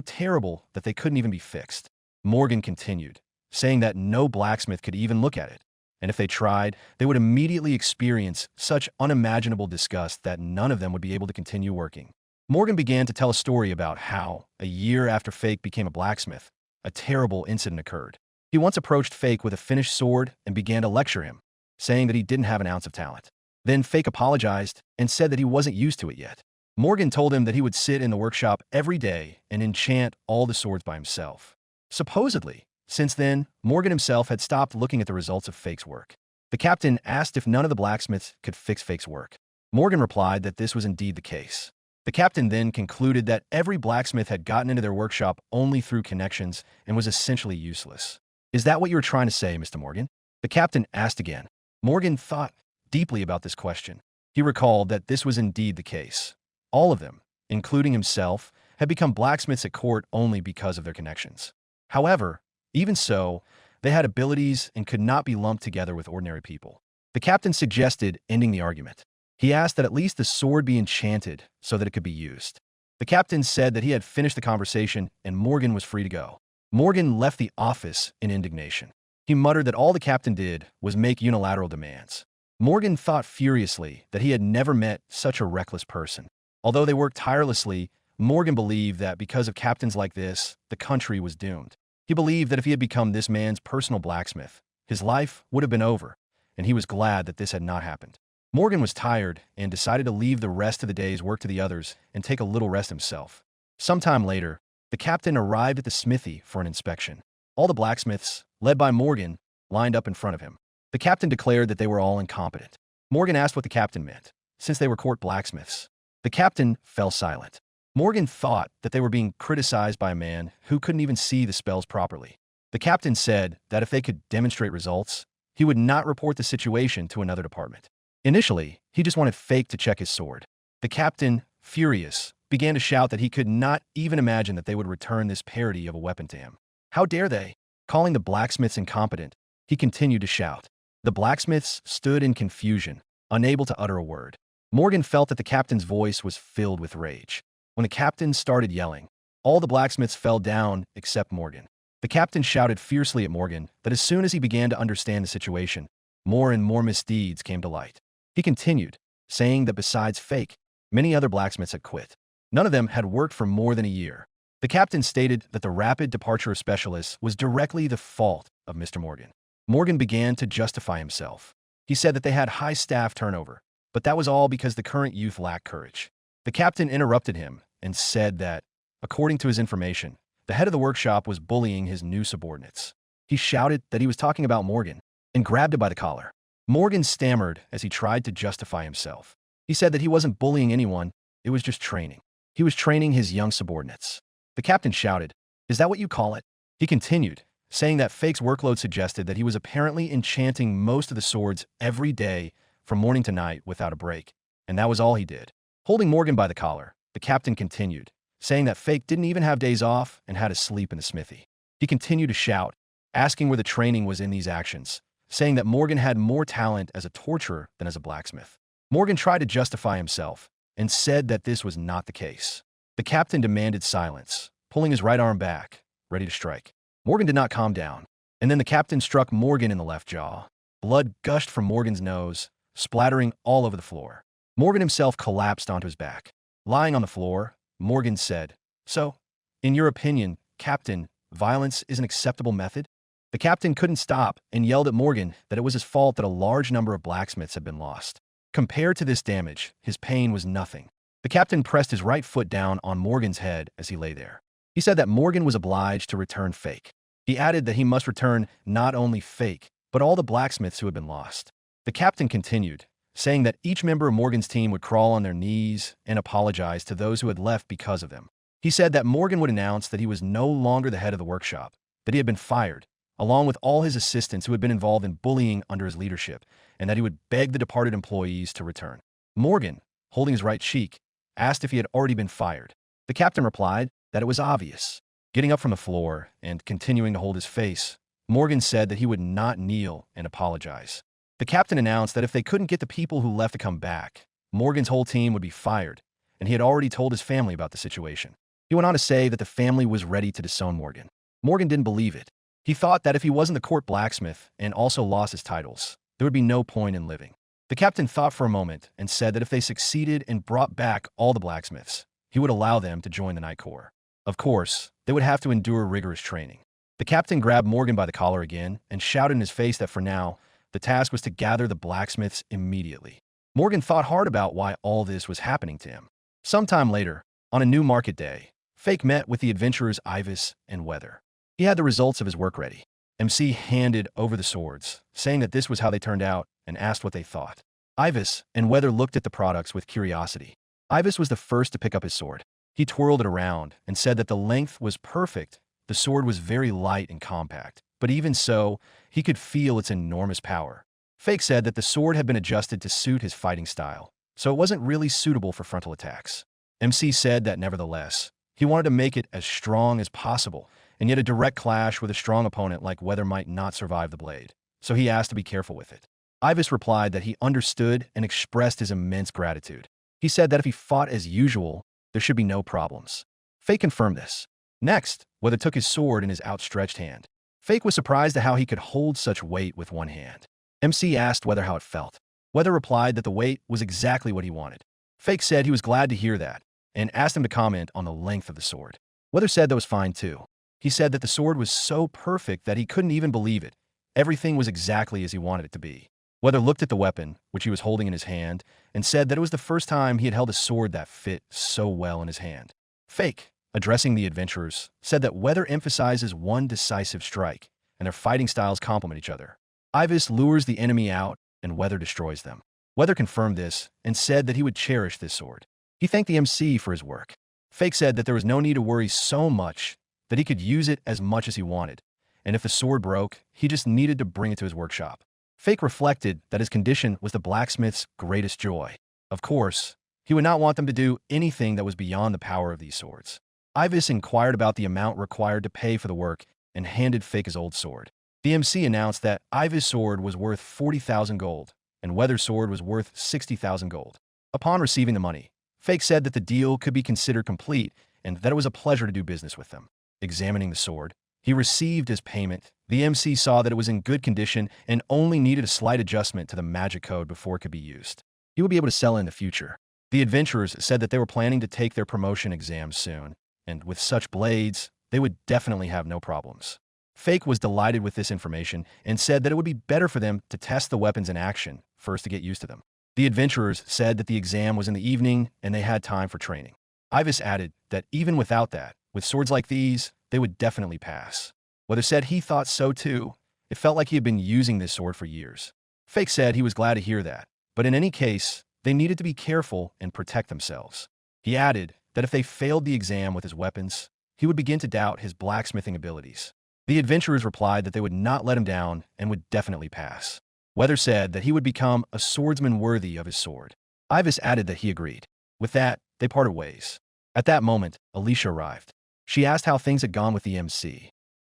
terrible that they couldn't even be fixed. Morgan continued, saying that no blacksmith could even look at it, and if they tried, they would immediately experience such unimaginable disgust that none of them would be able to continue working. Morgan began to tell a story about how, a year after Fake became a blacksmith, a terrible incident occurred. He once approached Fake with a finished sword and began to lecture him, saying that he didn't have an ounce of talent. Then Fake apologized and said that he wasn't used to it yet. Morgan told him that he would sit in the workshop every day and enchant all the swords by himself. Supposedly, since then, Morgan himself had stopped looking at the results of Fake's work. The captain asked if none of the blacksmiths could fix Fake's work. Morgan replied that this was indeed the case. The captain then concluded that every blacksmith had gotten into their workshop only through connections and was essentially useless. "Is that what you were trying to say, Mr. Morgan?" The captain asked again. Morgan thought deeply about this question. He recalled that this was indeed the case. All of them, including himself, had become blacksmiths at court only because of their connections. However, even so, they had abilities and could not be lumped together with ordinary people. The captain suggested ending the argument. He asked that at least the sword be enchanted so that it could be used. The captain said that he had finished the conversation and Morgan was free to go. Morgan left the office in indignation. He muttered that all the captain did was make unilateral demands. Morgan thought furiously that he had never met such a reckless person. Although they worked tirelessly, Morgan believed that because of captains like this, the country was doomed. He believed that if he had become this man's personal blacksmith, his life would have been over, and he was glad that this had not happened. Morgan was tired and decided to leave the rest of the day's work to the others and take a little rest himself. Sometime later, the captain arrived at the smithy for an inspection. All the blacksmiths, led by Morgan, lined up in front of him. The captain declared that they were all incompetent. Morgan asked what the captain meant, since they were court blacksmiths. The captain fell silent. Morgan thought that they were being criticized by a man who couldn't even see the spells properly. The captain said that if they could demonstrate results, he would not report the situation to another department. Initially, he just wanted Fake to check his sword. The captain, furious, began to shout that he could not even imagine that they would return this parody of a weapon to him. How dare they? Calling the blacksmiths incompetent, he continued to shout. The blacksmiths stood in confusion, unable to utter a word. Morgan felt that the captain's voice was filled with rage. When the captain started yelling, all the blacksmiths fell down except Morgan. The captain shouted fiercely at Morgan that as soon as he began to understand the situation, more and more misdeeds came to light. He continued, saying that besides Fake, many other blacksmiths had quit. None of them had worked for more than a year. The captain stated that the rapid departure of specialists was directly the fault of Mr. Morgan. Morgan began to justify himself. He said that they had high staff turnover, but that was all because the current youth lacked courage. The captain interrupted him and said that, according to his information, the head of the workshop was bullying his new subordinates. He shouted that he was talking about Morgan and grabbed him by the collar. Morgan stammered as he tried to justify himself. He said that he wasn't bullying anyone, it was just training. He was training his young subordinates. The captain shouted, "Is that what you call it?" He continued, saying that Fake's workload suggested that he was apparently enchanting most of the swords every day from morning to night without a break, and that was all he did. Holding Morgan by the collar, the captain continued, saying that Fake didn't even have days off and had to sleep in the smithy. He continued to shout, asking where the training was in these actions, saying that Morgan had more talent as a torturer than as a blacksmith. Morgan tried to justify himself and said that this was not the case. The captain demanded silence, pulling his right arm back, ready to strike. Morgan did not calm down, and then the captain struck Morgan in the left jaw. Blood gushed from Morgan's nose, splattering all over the floor. Morgan himself collapsed onto his back. Lying on the floor, Morgan said, "So, in your opinion, Captain, violence is an acceptable method?" The captain couldn't stop and yelled at Morgan that it was his fault that a large number of blacksmiths had been lost. Compared to this damage, his pain was nothing. The captain pressed his right foot down on Morgan's head as he lay there. He said that Morgan was obliged to return Fake. He added that he must return not only Fake, but all the blacksmiths who had been lost. The captain continued, saying that each member of Morgan's team would crawl on their knees and apologize to those who had left because of them. He said that Morgan would announce that he was no longer the head of the workshop, that he had been fired, along with all his assistants who had been involved in bullying under his leadership, and that he would beg the departed employees to return. Morgan, holding his right cheek, asked if he had already been fired. The captain replied that it was obvious. Getting up from the floor and continuing to hold his face, Morgan said that he would not kneel and apologize. The captain announced that if they couldn't get the people who left to come back, Morgan's whole team would be fired, and he had already told his family about the situation. He went on to say that the family was ready to disown Morgan. Morgan didn't believe it. He thought that if he wasn't the court blacksmith and also lost his titles, there would be no point in living. The captain thought for a moment and said that if they succeeded and brought back all the blacksmiths, he would allow them to join the Night Corps. Of course, they would have to endure rigorous training. The captain grabbed Morgan by the collar again and shouted in his face that for now, the task was to gather the blacksmiths immediately. Morgan thought hard about why all this was happening to him. Sometime later, on a new market day, Fake met with the adventurers Ivis and Weather. He had the results of his work ready. MC handed over the swords, saying that this was how they turned out, and asked what they thought. Ivis and Weather looked at the products with curiosity. Ivis was the first to pick up his sword. He twirled it around and said that the length was perfect. The sword was very light and compact, but even so, he could feel its enormous power. Fake said that the sword had been adjusted to suit his fighting style, so it wasn't really suitable for frontal attacks. MC said that nevertheless, he wanted to make it as strong as possible, and yet a direct clash with a strong opponent like Weather might not survive the blade, so he asked to be careful with it. Ivis replied that he understood and expressed his immense gratitude. He said that if he fought as usual, there should be no problems. Fake confirmed this. Next, Weather took his sword in his outstretched hand. Fake was surprised at how he could hold such weight with one hand. MC asked Weather how it felt. Weather replied that the weight was exactly what he wanted. Fake said he was glad to hear that, and asked him to comment on the length of the sword. Weather said that was fine too. He said that the sword was so perfect that he couldn't even believe it. Everything was exactly as he wanted it to be. Weather looked at the weapon, which he was holding in his hand, and said that it was the first time he had held a sword that fit so well in his hand. Fake, addressing the adventurers, said that Weather emphasizes one decisive strike, and their fighting styles complement each other. Ivis lures the enemy out, and Weather destroys them. Weather confirmed this, and said that he would cherish this sword. He thanked the MC for his work. Fake said that there was no need to worry so much, that he could use it as much as he wanted, and if the sword broke, he just needed to bring it to his workshop. Fake reflected that his condition was the blacksmith's greatest joy. Of course, he would not want them to do anything that was beyond the power of these swords. Ivis inquired about the amount required to pay for the work and handed Fake his old sword. The MC announced that Ivis' sword was worth 40,000 gold, and Weather's sword was worth 60,000 gold. Upon receiving the money, Fake said that the deal could be considered complete and that it was a pleasure to do business with them. Examining the sword, he received his payment. The MC saw that it was in good condition and only needed a slight adjustment to the magic code before it could be used. He would be able to sell it in the future. The adventurers said that they were planning to take their promotion exams soon, and with such blades, they would definitely have no problems. Fake was delighted with this information and said that it would be better for them to test the weapons in action first to get used to them. The adventurers said that the exam was in the evening and they had time for training. Ivis added that even without that, with swords like these, they would definitely pass. Weather said he thought so too. It felt like he had been using this sword for years. Fake said he was glad to hear that, but in any case, they needed to be careful and protect themselves. He added that if they failed the exam with his weapons, he would begin to doubt his blacksmithing abilities. The adventurers replied that they would not let him down and would definitely pass. Weather said that he would become a swordsman worthy of his sword. Ivis added that he agreed. With that, they parted ways. At that moment, Alicia arrived. She asked how things had gone with the MC.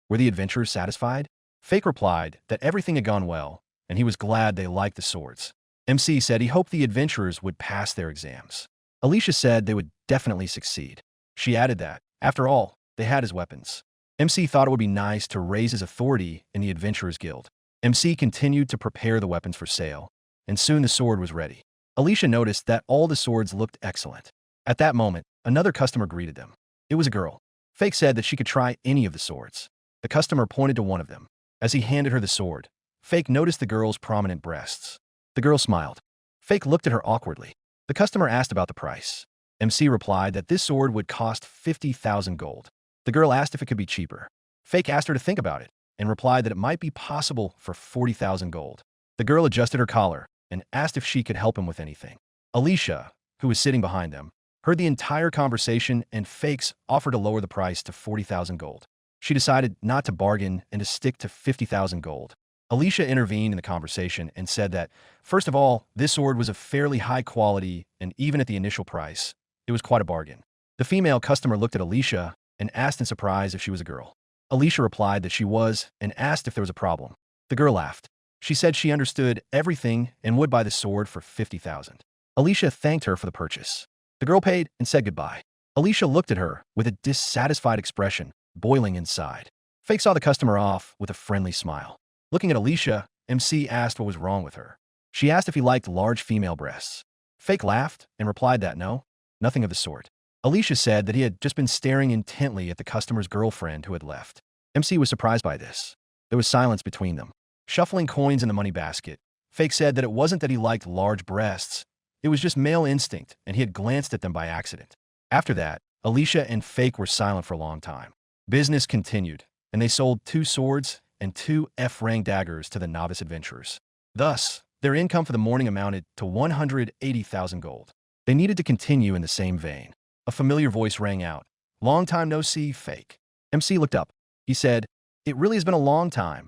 Were the adventurers satisfied? Fake replied that everything had gone well, and he was glad they liked the swords. MC said he hoped the adventurers would pass their exams. Alicia said they would definitely succeed. She added that, after all, they had his weapons. MC thought it would be nice to raise his authority in the Adventurers Guild. MC continued to prepare the weapons for sale, and soon the sword was ready. Alicia noticed that all the swords looked excellent. At that moment, another customer greeted them. It was a girl. Fake said that she could try any of the swords. The customer pointed to one of them. As he handed her the sword, Fake noticed the girl's prominent breasts. The girl smiled. Fake looked at her awkwardly. The customer asked about the price. MC replied that this sword would cost 50,000 gold. The girl asked if it could be cheaper. Fake asked her to think about it and replied that it might be possible for 40,000 gold. The girl adjusted her collar and asked if she could help him with anything. Alicia, who was sitting behind them, heard the entire conversation and Fake's offer to lower the price to 40,000 gold. She decided not to bargain and to stick to 50,000 gold. Alicia intervened in the conversation and said that, first of all, this sword was of fairly high quality and even at the initial price, it was quite a bargain. The female customer looked at Alicia and asked in surprise if she was a girl. Alicia replied that she was and asked if there was a problem. The girl laughed. She said she understood everything and would buy the sword for 50,000. Alicia thanked her for the purchase. The girl paid and said goodbye. Alicia looked at her with a dissatisfied expression, boiling inside. Fake saw the customer off with a friendly smile. Looking at Alicia, MC asked what was wrong with her. She asked if he liked large female breasts. Fake laughed and replied that no, nothing of the sort. Alicia said that he had just been staring intently at the customer's girlfriend who had left. MC was surprised by this. There was silence between them. Shuffling coins in the money basket, Fake said that it wasn't that he liked large breasts. It was just male instinct, and he had glanced at them by accident. After that, Alicia and Fake were silent for a long time. Business continued, and they sold 2 swords and 2 F-rank daggers to the novice adventurers. Thus, their income for the morning amounted to 180,000 gold. They needed to continue in the same vein. A familiar voice rang out. "Long time no see, Fake." MC looked up. He said, "It really has been a long time."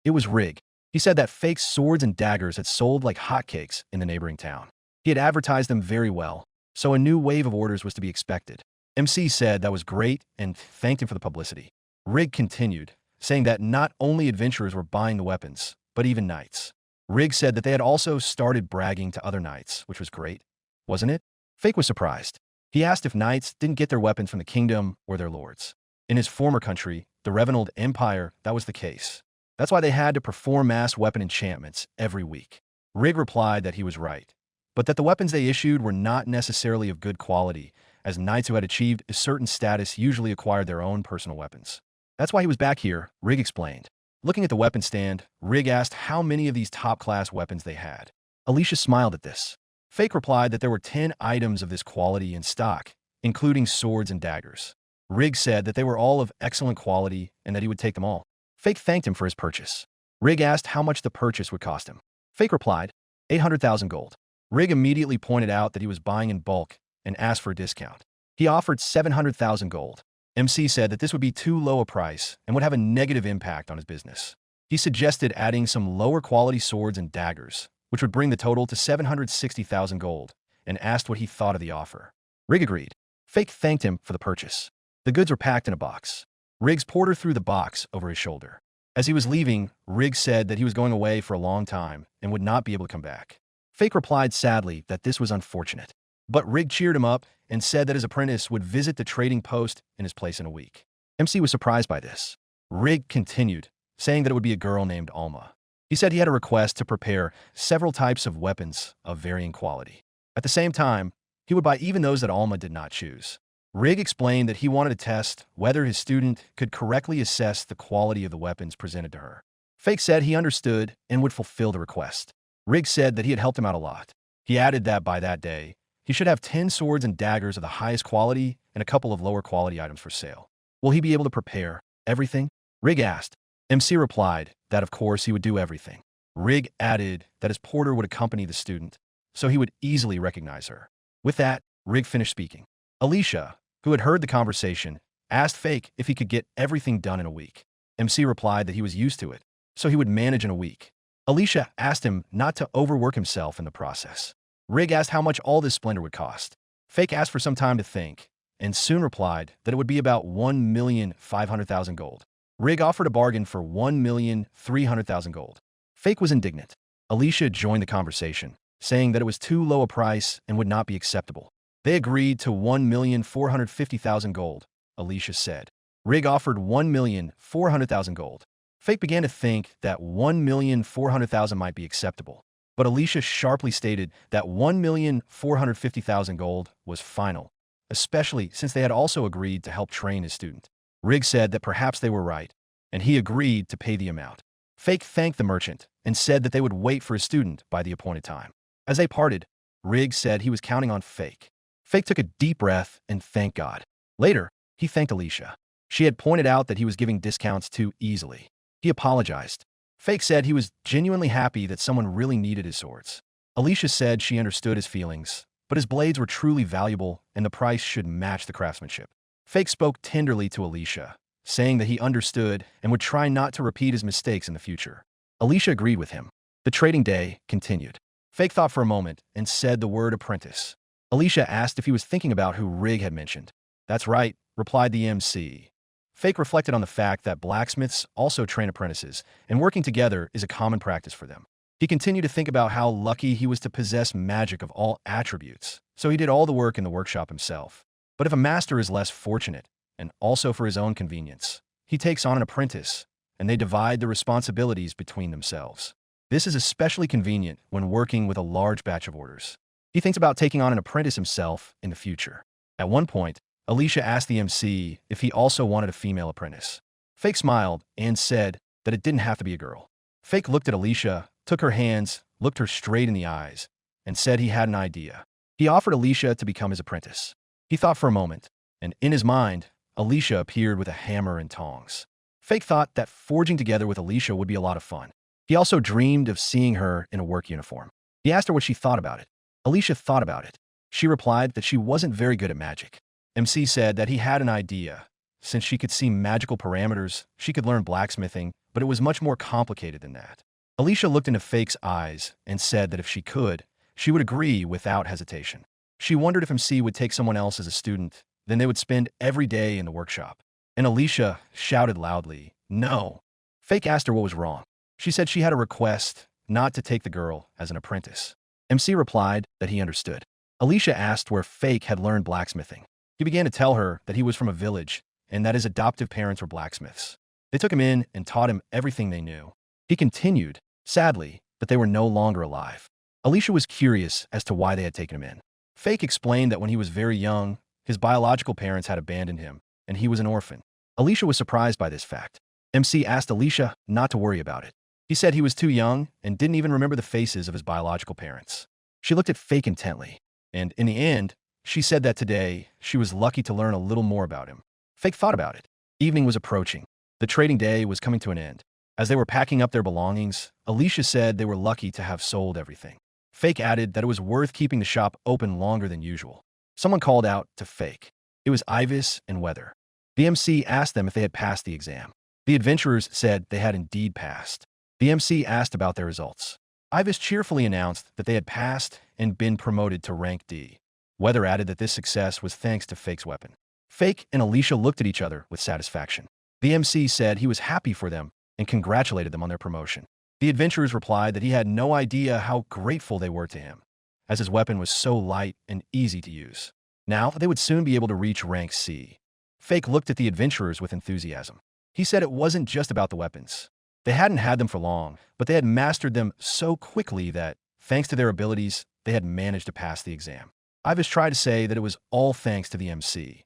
It was Rig. He said that Fake's swords and daggers had sold like hotcakes in the neighboring town. He had advertised them very well, so a new wave of orders was to be expected. MC said that was great and thanked him for the publicity. Rig continued, saying that not only adventurers were buying the weapons, but even knights. Rig said that they had also started bragging to other knights, which was great, wasn't it? Fake was surprised. He asked if knights didn't get their weapons from the kingdom or their lords. In his former country, the Revenant Empire, that was the case. That's why they had to perform mass weapon enchantments every week. Rig replied that he was right, but that the weapons they issued were not necessarily of good quality, as knights who had achieved a certain status usually acquired their own personal weapons. That's why he was back here, Rig explained. Looking at the weapon stand, Rig asked how many of these top-class weapons they had. Alicia smiled at this. Fake replied that there were 10 items of this quality in stock, including swords and daggers. Rig said that they were all of excellent quality and that he would take them all. Fake thanked him for his purchase. Rig asked how much the purchase would cost him. Fake replied, 800,000 gold. Rig immediately pointed out that he was buying in bulk and asked for a discount. He offered 700,000 gold. MC said that this would be too low a price and would have a negative impact on his business. He suggested adding some lower quality swords and daggers, which would bring the total to 760,000 gold, and asked what he thought of the offer. Rig agreed. Fake thanked him for the purchase. The goods were packed in a box. Rig's porter threw the box over his shoulder. As he was leaving, Rig said that he was going away for a long time and would not be able to come back. Fake replied sadly that this was unfortunate. But Rig cheered him up and said that his apprentice would visit the trading post in his place in a week. MC was surprised by this. Rig continued, saying that it would be a girl named Alma. He said he had a request to prepare several types of weapons of varying quality. At the same time, he would buy even those that Alma did not choose. Rig explained that he wanted to test whether his student could correctly assess the quality of the weapons presented to her. Fake said he understood and would fulfill the request. Rig said that he had helped him out a lot. He added that by that day, he should have 10 swords and daggers of the highest quality and a couple of lower quality items for sale. Will he be able to prepare everything? Rig asked. MC replied that of course he would do everything. Rig added that his porter would accompany the student, so he would easily recognize her. With that, Rig finished speaking. Alicia, who had heard the conversation, asked Fake if he could get everything done in a week. MC replied that he was used to it, so he would manage in a week. Alicia asked him not to overwork himself in the process. Rig asked how much all this splendor would cost. Fake asked for some time to think, and soon replied that it would be about 1,500,000 gold. Rig offered a bargain for 1,300,000 gold. Fake was indignant. Alicia joined the conversation, saying that it was too low a price and would not be acceptable. They agreed to 1,450,000 gold, Alicia said. Rig offered 1,400,000 gold. Fake began to think that 1,400,000 might be acceptable, but Alicia sharply stated that 1,450,000 gold was final, especially since they had also agreed to help train his student. Rig said that perhaps they were right, and he agreed to pay the amount. Fake thanked the merchant and said that they would wait for his student by the appointed time. As they parted, Rig said he was counting on Fake. Fake took a deep breath and thanked God. Later, he thanked Alicia. She had pointed out that he was giving discounts too easily. He apologized. Fake said he was genuinely happy that someone really needed his swords. Alicia said she understood his feelings, but his blades were truly valuable and the price should match the craftsmanship. Fake spoke tenderly to Alicia, saying that he understood and would try not to repeat his mistakes in the future. Alicia agreed with him. The trading day continued. Fake thought for a moment and said the word apprentice. Alicia asked if he was thinking about who Rig had mentioned. That's right, replied the MC. Fake reflected on the fact that blacksmiths also train apprentices, and working together is a common practice for them. He continued to think about how lucky he was to possess magic of all attributes, so he did all the work in the workshop himself. But if a master is less fortunate, and also for his own convenience, he takes on an apprentice, and they divide the responsibilities between themselves. This is especially convenient when working with a large batch of orders. He thinks about taking on an apprentice himself in the future. At one point, Alicia asked the MC if he also wanted a female apprentice. Fake smiled and said that it didn't have to be a girl. Fake looked at Alicia, took her hands, looked her straight in the eyes, and said he had an idea. He offered Alicia to become his apprentice. He thought for a moment, and in his mind, Alicia appeared with a hammer and tongs. Fake thought that forging together with Alicia would be a lot of fun. He also dreamed of seeing her in a work uniform. He asked her what she thought about it. Alicia thought about it. She replied that she wasn't very good at magic. MC said that he had an idea. Since she could see magical parameters, she could learn blacksmithing, but it was much more complicated than that. Alicia looked into Fake's eyes and said that if she could, she would agree without hesitation. She wondered if MC would take someone else as a student, then they would spend every day in the workshop. And Alicia shouted loudly, "No!" Fake asked her what was wrong. She said she had a request not to take the girl as an apprentice. MC replied that he understood. Alicia asked where Fake had learned blacksmithing. He began to tell her that he was from a village and that his adoptive parents were blacksmiths. They took him in and taught him everything they knew. He continued, sadly, that they were no longer alive. Alicia was curious as to why they had taken him in. Fake explained that when he was very young, his biological parents had abandoned him, and he was an orphan. Alicia was surprised by this fact. MC asked Alicia not to worry about it. He said he was too young and didn't even remember the faces of his biological parents. She looked at Fake intently, and in the end, she said that today she was lucky to learn a little more about him. Fake thought about it. Evening was approaching. The trading day was coming to an end. As they were packing up their belongings, Alicia said they were lucky to have sold everything. Fake added that it was worth keeping the shop open longer than usual. Someone called out to Fake. It was Ivis and Weather. The MC asked them if they had passed the exam. The adventurers said they had indeed passed. The MC asked about their results. Ivis cheerfully announced that they had passed and been promoted to rank D. Weather added that this success was thanks to Fake's weapon. Fake and Alicia looked at each other with satisfaction. The MC said he was happy for them and congratulated them on their promotion. The adventurers replied that he had no idea how grateful they were to him, as his weapon was so light and easy to use. Now they would soon be able to reach rank C. Fake looked at the adventurers with enthusiasm. He said it wasn't just about the weapons. They hadn't had them for long, but they had mastered them so quickly that, thanks to their abilities, they had managed to pass the exam. Ivis tried to say that it was all thanks to the MC.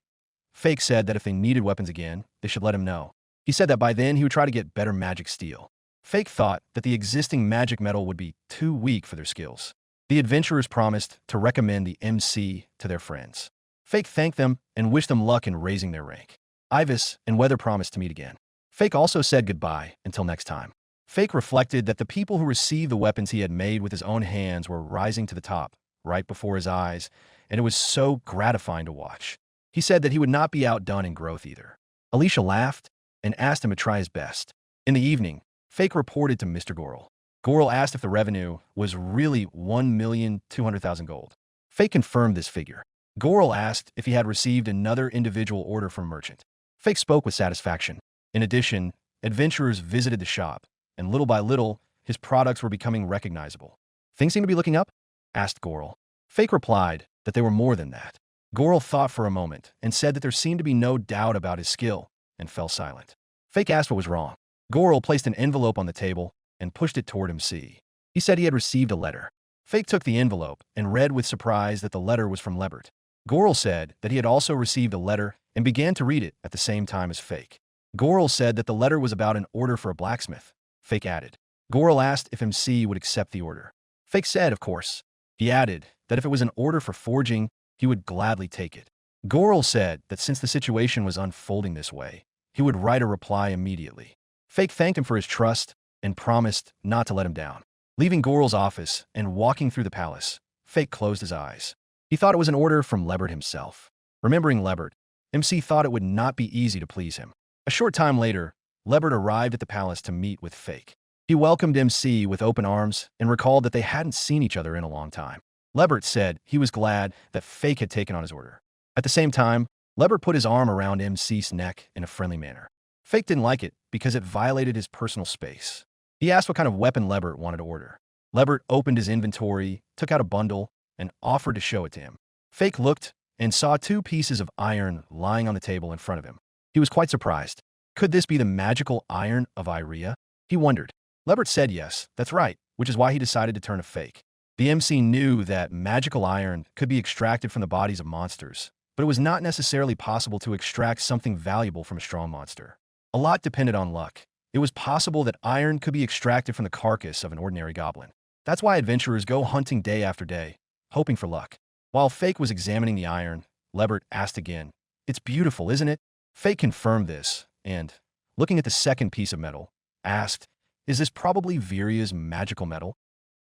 Fake said that if they needed weapons again, they should let him know. He said that by then he would try to get better magic steel. Fake thought that the existing magic metal would be too weak for their skills. The adventurers promised to recommend the MC to their friends. Fake thanked them and wished them luck in raising their rank. Ivis and Weather promised to meet again. Fake also said goodbye until next time. Fake reflected that the people who received the weapons he had made with his own hands were rising to the top, right before his eyes, and it was so gratifying to watch. He said that he would not be outdone in growth either. Alicia laughed and asked him to try his best. In the evening, Fake reported to Mr. Goral. Goral asked if the revenue was really 1,200,000 gold. Fake confirmed this figure. Goral asked if he had received another individual order from merchant. Fake spoke with satisfaction. In addition, adventurers visited the shop, and little by little, his products were becoming recognizable. Things seem to be looking up? Asked Goral. Fake replied that they were more than that. Goral thought for a moment and said that there seemed to be no doubt about his skill, and fell silent. Fake asked what was wrong. Goral placed an envelope on the table and pushed it toward MC. He said he had received a letter. Fake took the envelope and read with surprise that the letter was from Lebert. Goral said that he had also received a letter and began to read it at the same time as Fake. Goral said that the letter was about an order for a blacksmith. Fake added. Goral asked if MC would accept the order. Fake said, of course. He added that if it was an order for forging, he would gladly take it. Goral said that since the situation was unfolding this way, he would write a reply immediately. Fake thanked him for his trust and promised not to let him down. Leaving Goral's office and walking through the palace, Fake closed his eyes. He thought it was an order from Lebert himself. Remembering Lebert, MC thought it would not be easy to please him. A short time later, Lebert arrived at the palace to meet with Fake. He welcomed MC with open arms and recalled that they hadn't seen each other in a long time. Lebert said he was glad that Fake had taken on his order. At the same time, Lebert put his arm around MC's neck in a friendly manner. Fake didn't like it because it violated his personal space. He asked what kind of weapon Lebert wanted to order. Lebert opened his inventory, took out a bundle, and offered to show it to him. Fake looked and saw 2 pieces of iron lying on the table in front of him. He was quite surprised. Could this be the magical iron of Iria? He wondered. Lebert said yes, that's right, which is why he decided to turn to Fake. The MC knew that magical iron could be extracted from the bodies of monsters, but it was not necessarily possible to extract something valuable from a strong monster. A lot depended on luck. It was possible that iron could be extracted from the carcass of an ordinary goblin. That's why adventurers go hunting day after day, hoping for luck. While Fake was examining the iron, Lebert asked again, "It's beautiful, isn't it?" Fake confirmed this, and, looking at the second piece of metal, asked, "Is this probably Viria's magical metal?"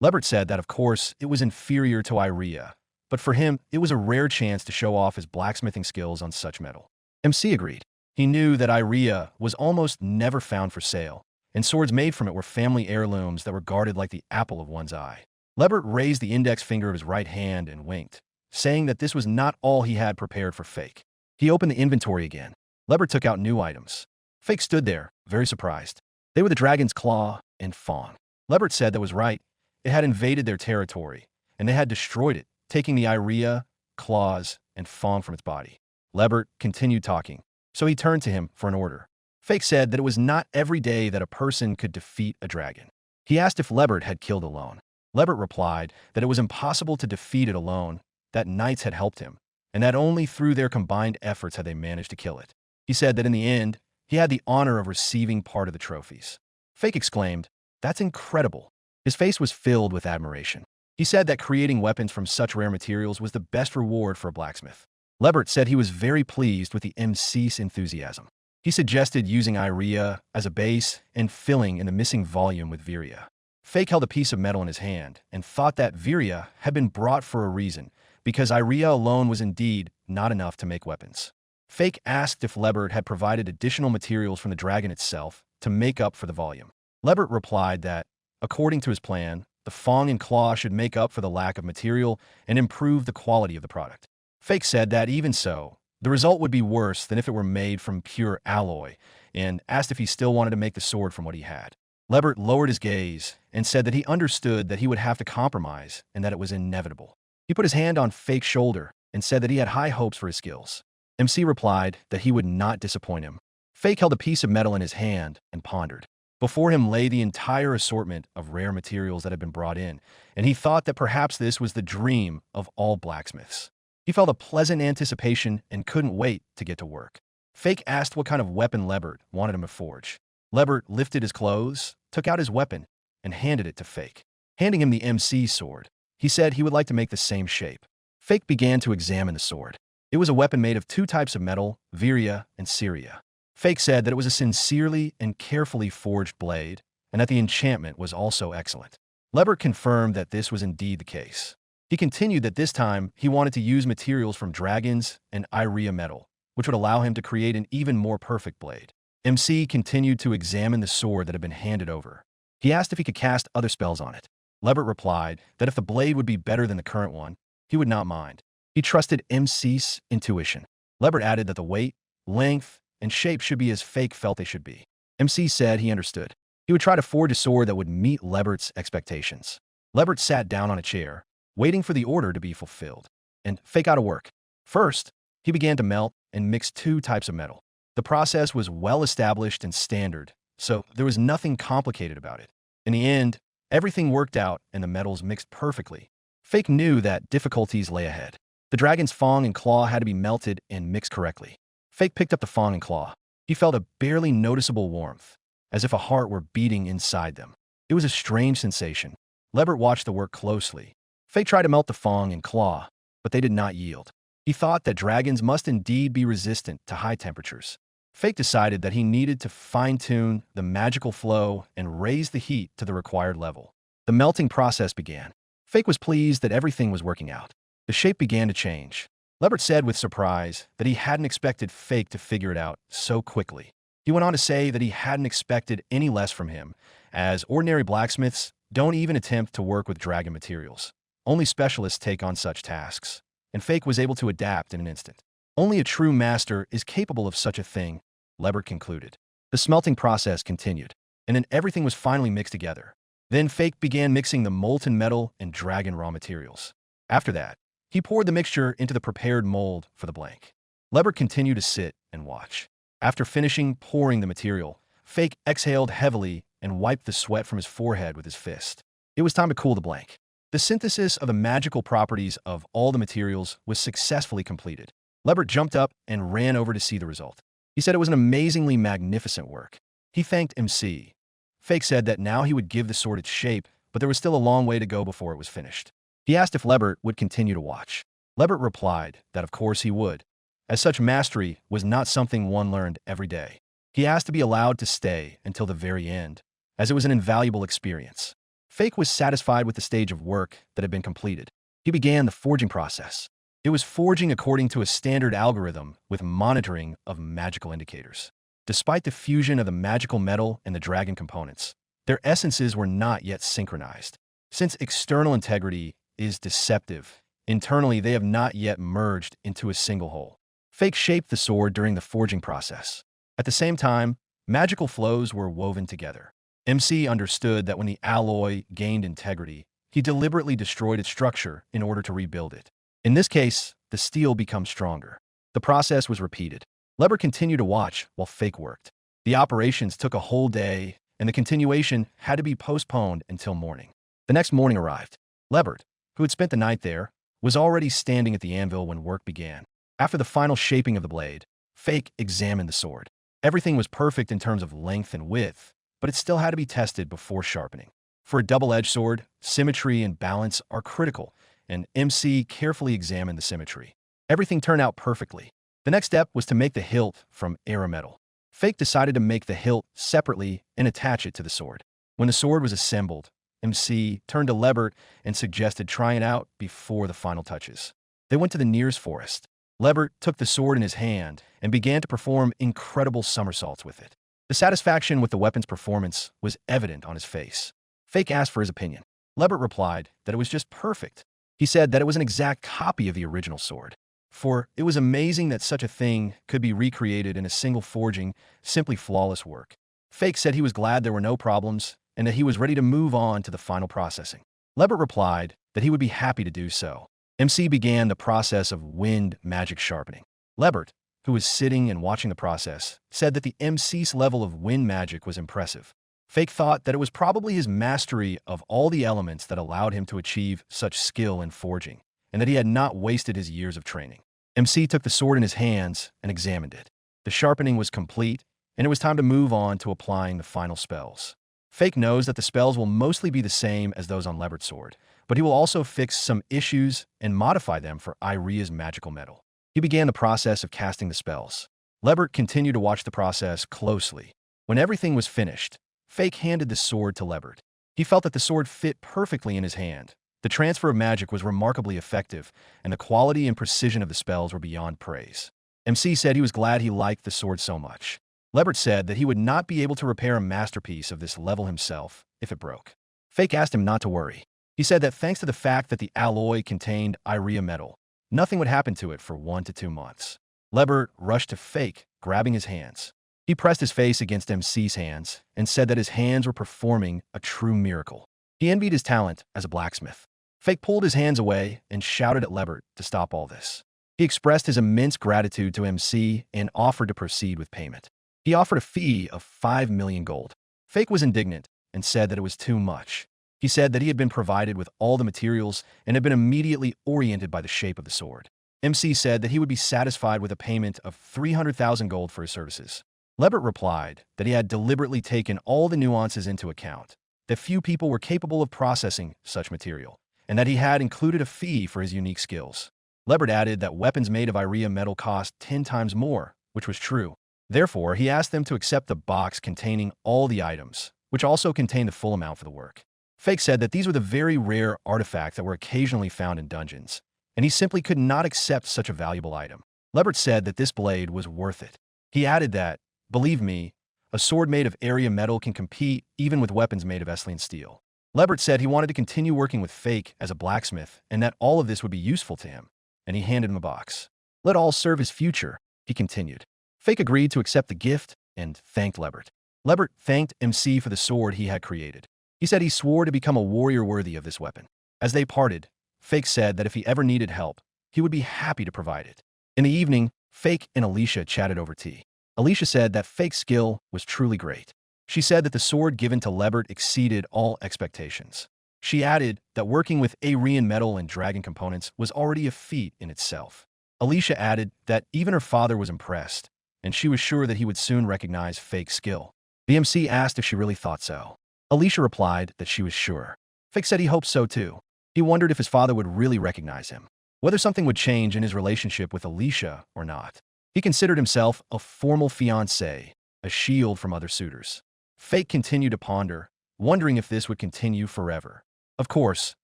Lebert said that of course it was inferior to Iria, but for him it was a rare chance to show off his blacksmithing skills on such metal. MC agreed. He knew that Iria was almost never found for sale, and swords made from it were family heirlooms that were guarded like the apple of one's eye. Lebert raised the index finger of his right hand and winked, saying that this was not all he had prepared for Fake. He opened the inventory again. Lebert took out new items. Fake stood there, very surprised. They were the dragon's claw and fawn. Lebert said that was right. It had invaded their territory, and they had destroyed it, taking the Iria, claws, and fawn from its body. Lebert continued talking, so he turned to him for an order. Fake said that it was not every day that a person could defeat a dragon. He asked if Lebert had killed alone. Lebert replied that it was impossible to defeat it alone, that knights had helped him, and that only through their combined efforts had they managed to kill it. He said that in the end, he had the honor of receiving part of the trophies. Fake exclaimed, "That's incredible." His face was filled with admiration. He said that creating weapons from such rare materials was the best reward for a blacksmith. Lebert said he was very pleased with the MC's enthusiasm. He suggested using Iria as a base and filling in the missing volume with Viria. Fake held a piece of metal in his hand and thought that Viria had been brought for a reason, because Iria alone was indeed not enough to make weapons. Fake asked if Lebert had provided additional materials from the dragon itself to make up for the volume. Lebert replied that, according to his plan, the fang and claw should make up for the lack of material and improve the quality of the product. Fake said that even so, the result would be worse than if it were made from pure alloy, and asked if he still wanted to make the sword from what he had. Lebert lowered his gaze and said that he understood that he would have to compromise and that it was inevitable. He put his hand on Fake's shoulder and said that he had high hopes for his skills. MC replied that he would not disappoint him. Fake held a piece of metal in his hand and pondered. Before him lay the entire assortment of rare materials that had been brought in, and he thought that perhaps this was the dream of all blacksmiths. He felt a pleasant anticipation and couldn't wait to get to work. Fake asked what kind of weapon Lebert wanted him to forge. Lebert lifted his clothes, took out his weapon, and handed it to Fake. Handing him the MC's sword, he said he would like to make the same shape. Fake began to examine the sword. It was a weapon made of 2 types of metal, Viria and Syria. Fake said that it was a sincerely and carefully forged blade, and that the enchantment was also excellent. Lebert confirmed that this was indeed the case. He continued that this time he wanted to use materials from dragons and Iria metal, which would allow him to create an even more perfect blade. MC continued to examine the sword that had been handed over. He asked if he could cast other spells on it. Lebert replied that if the blade would be better than the current one, he would not mind. He trusted MC's intuition. Lebert added that the weight, length, and shape should be as Fake felt they should be. MC said he understood. He would try to forge a sword that would meet Lebert's expectations. Lebert sat down on a chair, waiting for the order to be fulfilled, and Fake got to work. First, he began to melt and mix 2 types of metal. The process was well established and standard, so there was nothing complicated about it. In the end, everything worked out and the metals mixed perfectly. Fake knew that difficulties lay ahead. The dragon's fang and claw had to be melted and mixed correctly. Fake picked up the fang and claw. He felt a barely noticeable warmth, as if a heart were beating inside them. It was a strange sensation. Lebert watched the work closely. Fake tried to melt the fang and claw, but they did not yield. He thought that dragons must indeed be resistant to high temperatures. Fake decided that he needed to fine-tune the magical flow and raise the heat to the required level. The melting process began. Fake was pleased that everything was working out. The shape began to change. Lebert said with surprise that he hadn't expected Fake to figure it out so quickly. He went on to say that he hadn't expected any less from him, as ordinary blacksmiths don't even attempt to work with dragon materials. Only specialists take on such tasks, and Fake was able to adapt in an instant. Only a true master is capable of such a thing, Lebert concluded. The smelting process continued, and then everything was finally mixed together. Then Fake began mixing the molten metal and dragon raw materials. After that, he poured the mixture into the prepared mold for the blank. Lebert continued to sit and watch. After finishing pouring the material, Fake exhaled heavily and wiped the sweat from his forehead with his fist. It was time to cool the blank. The synthesis of the magical properties of all the materials was successfully completed. Lebert jumped up and ran over to see the result. He said it was an amazingly magnificent work. He thanked MC. Fake said that now he would give the sword its shape, but there was still a long way to go before it was finished. He asked if Lebert would continue to watch. Lebert replied that of course he would, as such mastery was not something one learned every day. He asked to be allowed to stay until the very end, as it was an invaluable experience. Fake was satisfied with the stage of work that had been completed. He began the forging process. It was forging according to a standard algorithm with monitoring of magical indicators. Despite the fusion of the magical metal and the dragon components, their essences were not yet synchronized. Since external integrity is deceptive, internally they have not yet merged into a single whole. Fake shaped the sword during the forging process. At the same time, magical flows were woven together. MC understood that when the alloy gained integrity, he deliberately destroyed its structure in order to rebuild it. In this case, the steel becomes stronger. The process was repeated. Lebert continued to watch while Fake worked. The operations took a whole day, and the continuation had to be postponed until morning. The next morning arrived. Lebert, who had spent the night there, was already standing at the anvil when work began. After the final shaping of the blade, Fake examined the sword. Everything was perfect in terms of length and width, but it still had to be tested before sharpening. For a double-edged sword, symmetry and balance are critical, and MC carefully examined the symmetry. Everything turned out perfectly. The next step was to make the hilt from Era metal. Fake decided to make the hilt separately and attach it to the sword. When the sword was assembled, MC turned to Lebert and suggested trying it out before the final touches. They went to the nearest forest. Lebert took the sword in his hand and began to perform incredible somersaults with it. The satisfaction with the weapon's performance was evident on his face. Fake asked for his opinion. Lebert replied that it was just perfect. He said that it was an exact copy of the original sword. For it was amazing that such a thing could be recreated in a single forging, simply flawless work. Fake said he was glad there were no problems and that he was ready to move on to the final processing. Lebert replied that he would be happy to do so. MC began the process of wind magic sharpening. Lebert, who was sitting and watching the process, said that the MC's level of wind magic was impressive. Fake thought that it was probably his mastery of all the elements that allowed him to achieve such skill in forging, and that he had not wasted his years of training. MC took the sword in his hands and examined it. The sharpening was complete, and it was time to move on to applying the final spells. Fake knows that the spells will mostly be the same as those on Lebert's sword, but he will also fix some issues and modify them for Iria's magical metal. He began the process of casting the spells. Lebert continued to watch the process closely. When everything was finished, Fake handed the sword to Lebert. He felt that the sword fit perfectly in his hand. The transfer of magic was remarkably effective, and the quality and precision of the spells were beyond praise. MC said he was glad he liked the sword so much. Lebert said that he would not be able to repair a masterpiece of this level himself if it broke. Fake asked him not to worry. He said that thanks to the fact that the alloy contained Iria metal, nothing would happen to it for 1 to 2 months. Lebert rushed to Fake, grabbing his hands. He pressed his face against MC's hands and said that his hands were performing a true miracle. He envied his talent as a blacksmith. Fake pulled his hands away and shouted at Lebert to stop all this. He expressed his immense gratitude to MC and offered to proceed with payment. He offered a fee of 5 million gold. Fake was indignant and said that it was too much. He said that he had been provided with all the materials and had been immediately oriented by the shape of the sword. MC said that he would be satisfied with a payment of 300,000 gold for his services. Lebert replied that he had deliberately taken all the nuances into account, that few people were capable of processing such material, and that he had included a fee for his unique skills. Lebert added that weapons made of Iria metal cost 10 times more, which was true. Therefore, he asked them to accept the box containing all the items, which also contained the full amount for the work. Fake said that these were the very rare artifacts that were occasionally found in dungeons, and he simply could not accept such a valuable item. Lebert said that this blade was worth it. He added that, believe me, a sword made of Iria metal can compete even with weapons made of Eslian steel. Lebert said he wanted to continue working with Fake as a blacksmith and that all of this would be useful to him, and he handed him a box. Let all serve his future, he continued. Fake agreed to accept the gift and thanked Lebert. Lebert thanked MC for the sword he had created. He said he swore to become a warrior worthy of this weapon. As they parted, Fake said that if he ever needed help, he would be happy to provide it. In the evening, Fake and Alicia chatted over tea. Alicia said that Fake's skill was truly great. She said that the sword given to Lebert exceeded all expectations. She added that working with Aryan metal and dragon components was already a feat in itself. Alicia added that even her father was impressed, and she was sure that he would soon recognize Fake's skill. The MC asked if she really thought so. Alicia replied that she was sure. Fake said he hoped so too. He wondered if his father would really recognize him, whether something would change in his relationship with Alicia or not. He considered himself a formal fiancé, a shield from other suitors. Fake continued to ponder, wondering if this would continue forever. Of course,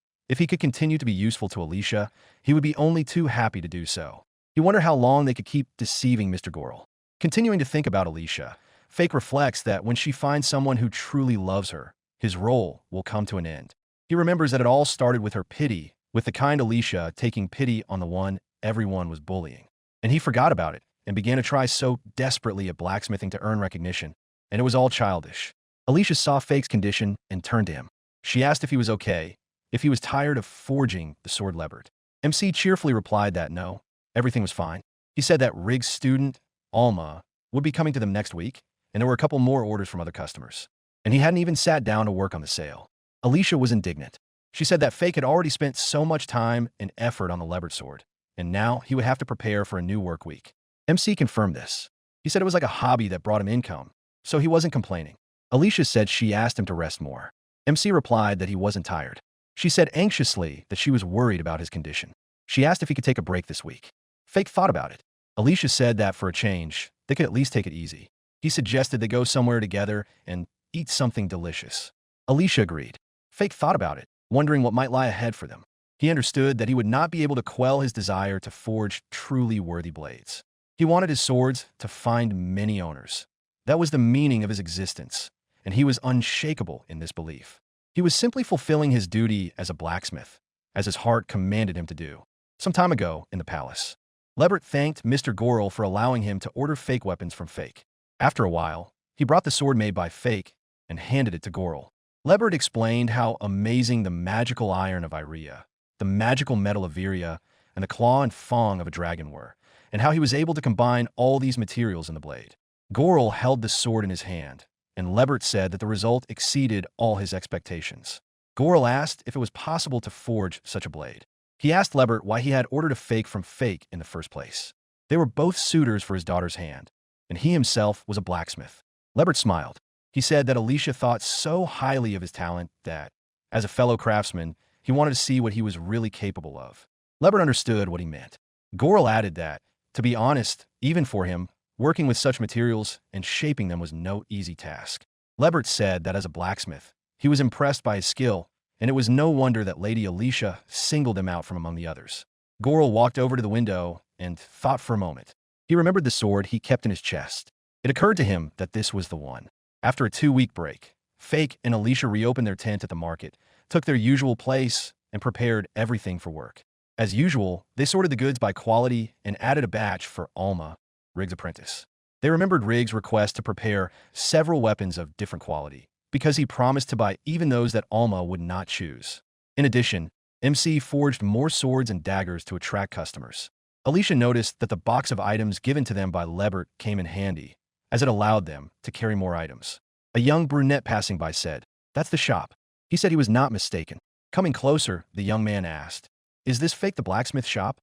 if he could continue to be useful to Alicia, he would be only too happy to do so. He wondered how long they could keep deceiving Mr. Gorel. Continuing to think about Alicia, Fake reflects that when she finds someone who truly loves her, his role will come to an end. He remembers that it all started with her pity, with the kind Alicia taking pity on the one everyone was bullying. And he forgot about it and began to try so desperately at blacksmithing to earn recognition, and it was all childish. Alicia saw Fake's condition and turned to him. She asked if he was okay, if he was tired of forging the sword Lebert. MC cheerfully replied that no, everything was fine. He said that Rig's student, Alma, would be coming to them next week, and there were a couple more orders from other customers. And he hadn't even sat down to work on the sale. Alicia was indignant. She said that Fake had already spent so much time and effort on the Lebert sword, and now he would have to prepare for a new work week. MC confirmed this. He said it was like a hobby that brought him income, so he wasn't complaining. Alicia said she asked him to rest more. MC replied that he wasn't tired. She said anxiously that she was worried about his condition. She asked if he could take a break this week. Fake thought about it. Alicia said that for a change, they could at least take it easy. He suggested they go somewhere together and eat something delicious. Alicia agreed. Fake thought about it, wondering what might lie ahead for them. He understood that he would not be able to quell his desire to forge truly worthy blades. He wanted his swords to find many owners. That was the meaning of his existence, and he was unshakable in this belief. He was simply fulfilling his duty as a blacksmith, as his heart commanded him to do. Some time ago, in the palace, Lebert thanked Mr. Gorel for allowing him to order Fake weapons from Fake. After a while, he brought the sword made by Fake and handed it to Gorel. Lebert explained how amazing the magical iron of Iria, the magical metal of Viria, and the claw and fang of a dragon were, and how he was able to combine all these materials in the blade. Gorel held the sword in his hand, and Lebert said that the result exceeded all his expectations. Gorel asked if it was possible to forge such a blade. He asked Lebert why he had ordered a Fake from Fake in the first place. They were both suitors for his daughter's hand, and he himself was a blacksmith. Lebert smiled. He said that Alicia thought so highly of his talent that, as a fellow craftsman, he wanted to see what he was really capable of. Lebert understood what he meant. Gorel added that, to be honest, even for him, working with such materials and shaping them was no easy task. Lebert said that as a blacksmith, he was impressed by his skill, and it was no wonder that Lady Alicia singled him out from among the others. Gorel walked over to the window and thought for a moment. He remembered the sword he kept in his chest. It occurred to him that this was the one. After a 2-week break, Fake and Alicia reopened their tent at the market, took their usual place, and prepared everything for work. As usual, they sorted the goods by quality and added a batch for Alma, Rig's apprentice. They remembered Rig's request to prepare several weapons of different quality, because he promised to buy even those that Alma would not choose. In addition, MC forged more swords and daggers to attract customers. Alicia noticed that the box of items given to them by Lebert came in handy, as it allowed them to carry more items. A young brunette passing by said, "That's the shop." He said he was not mistaken. Coming closer, the young man asked, "Is this Fake the blacksmith shop?"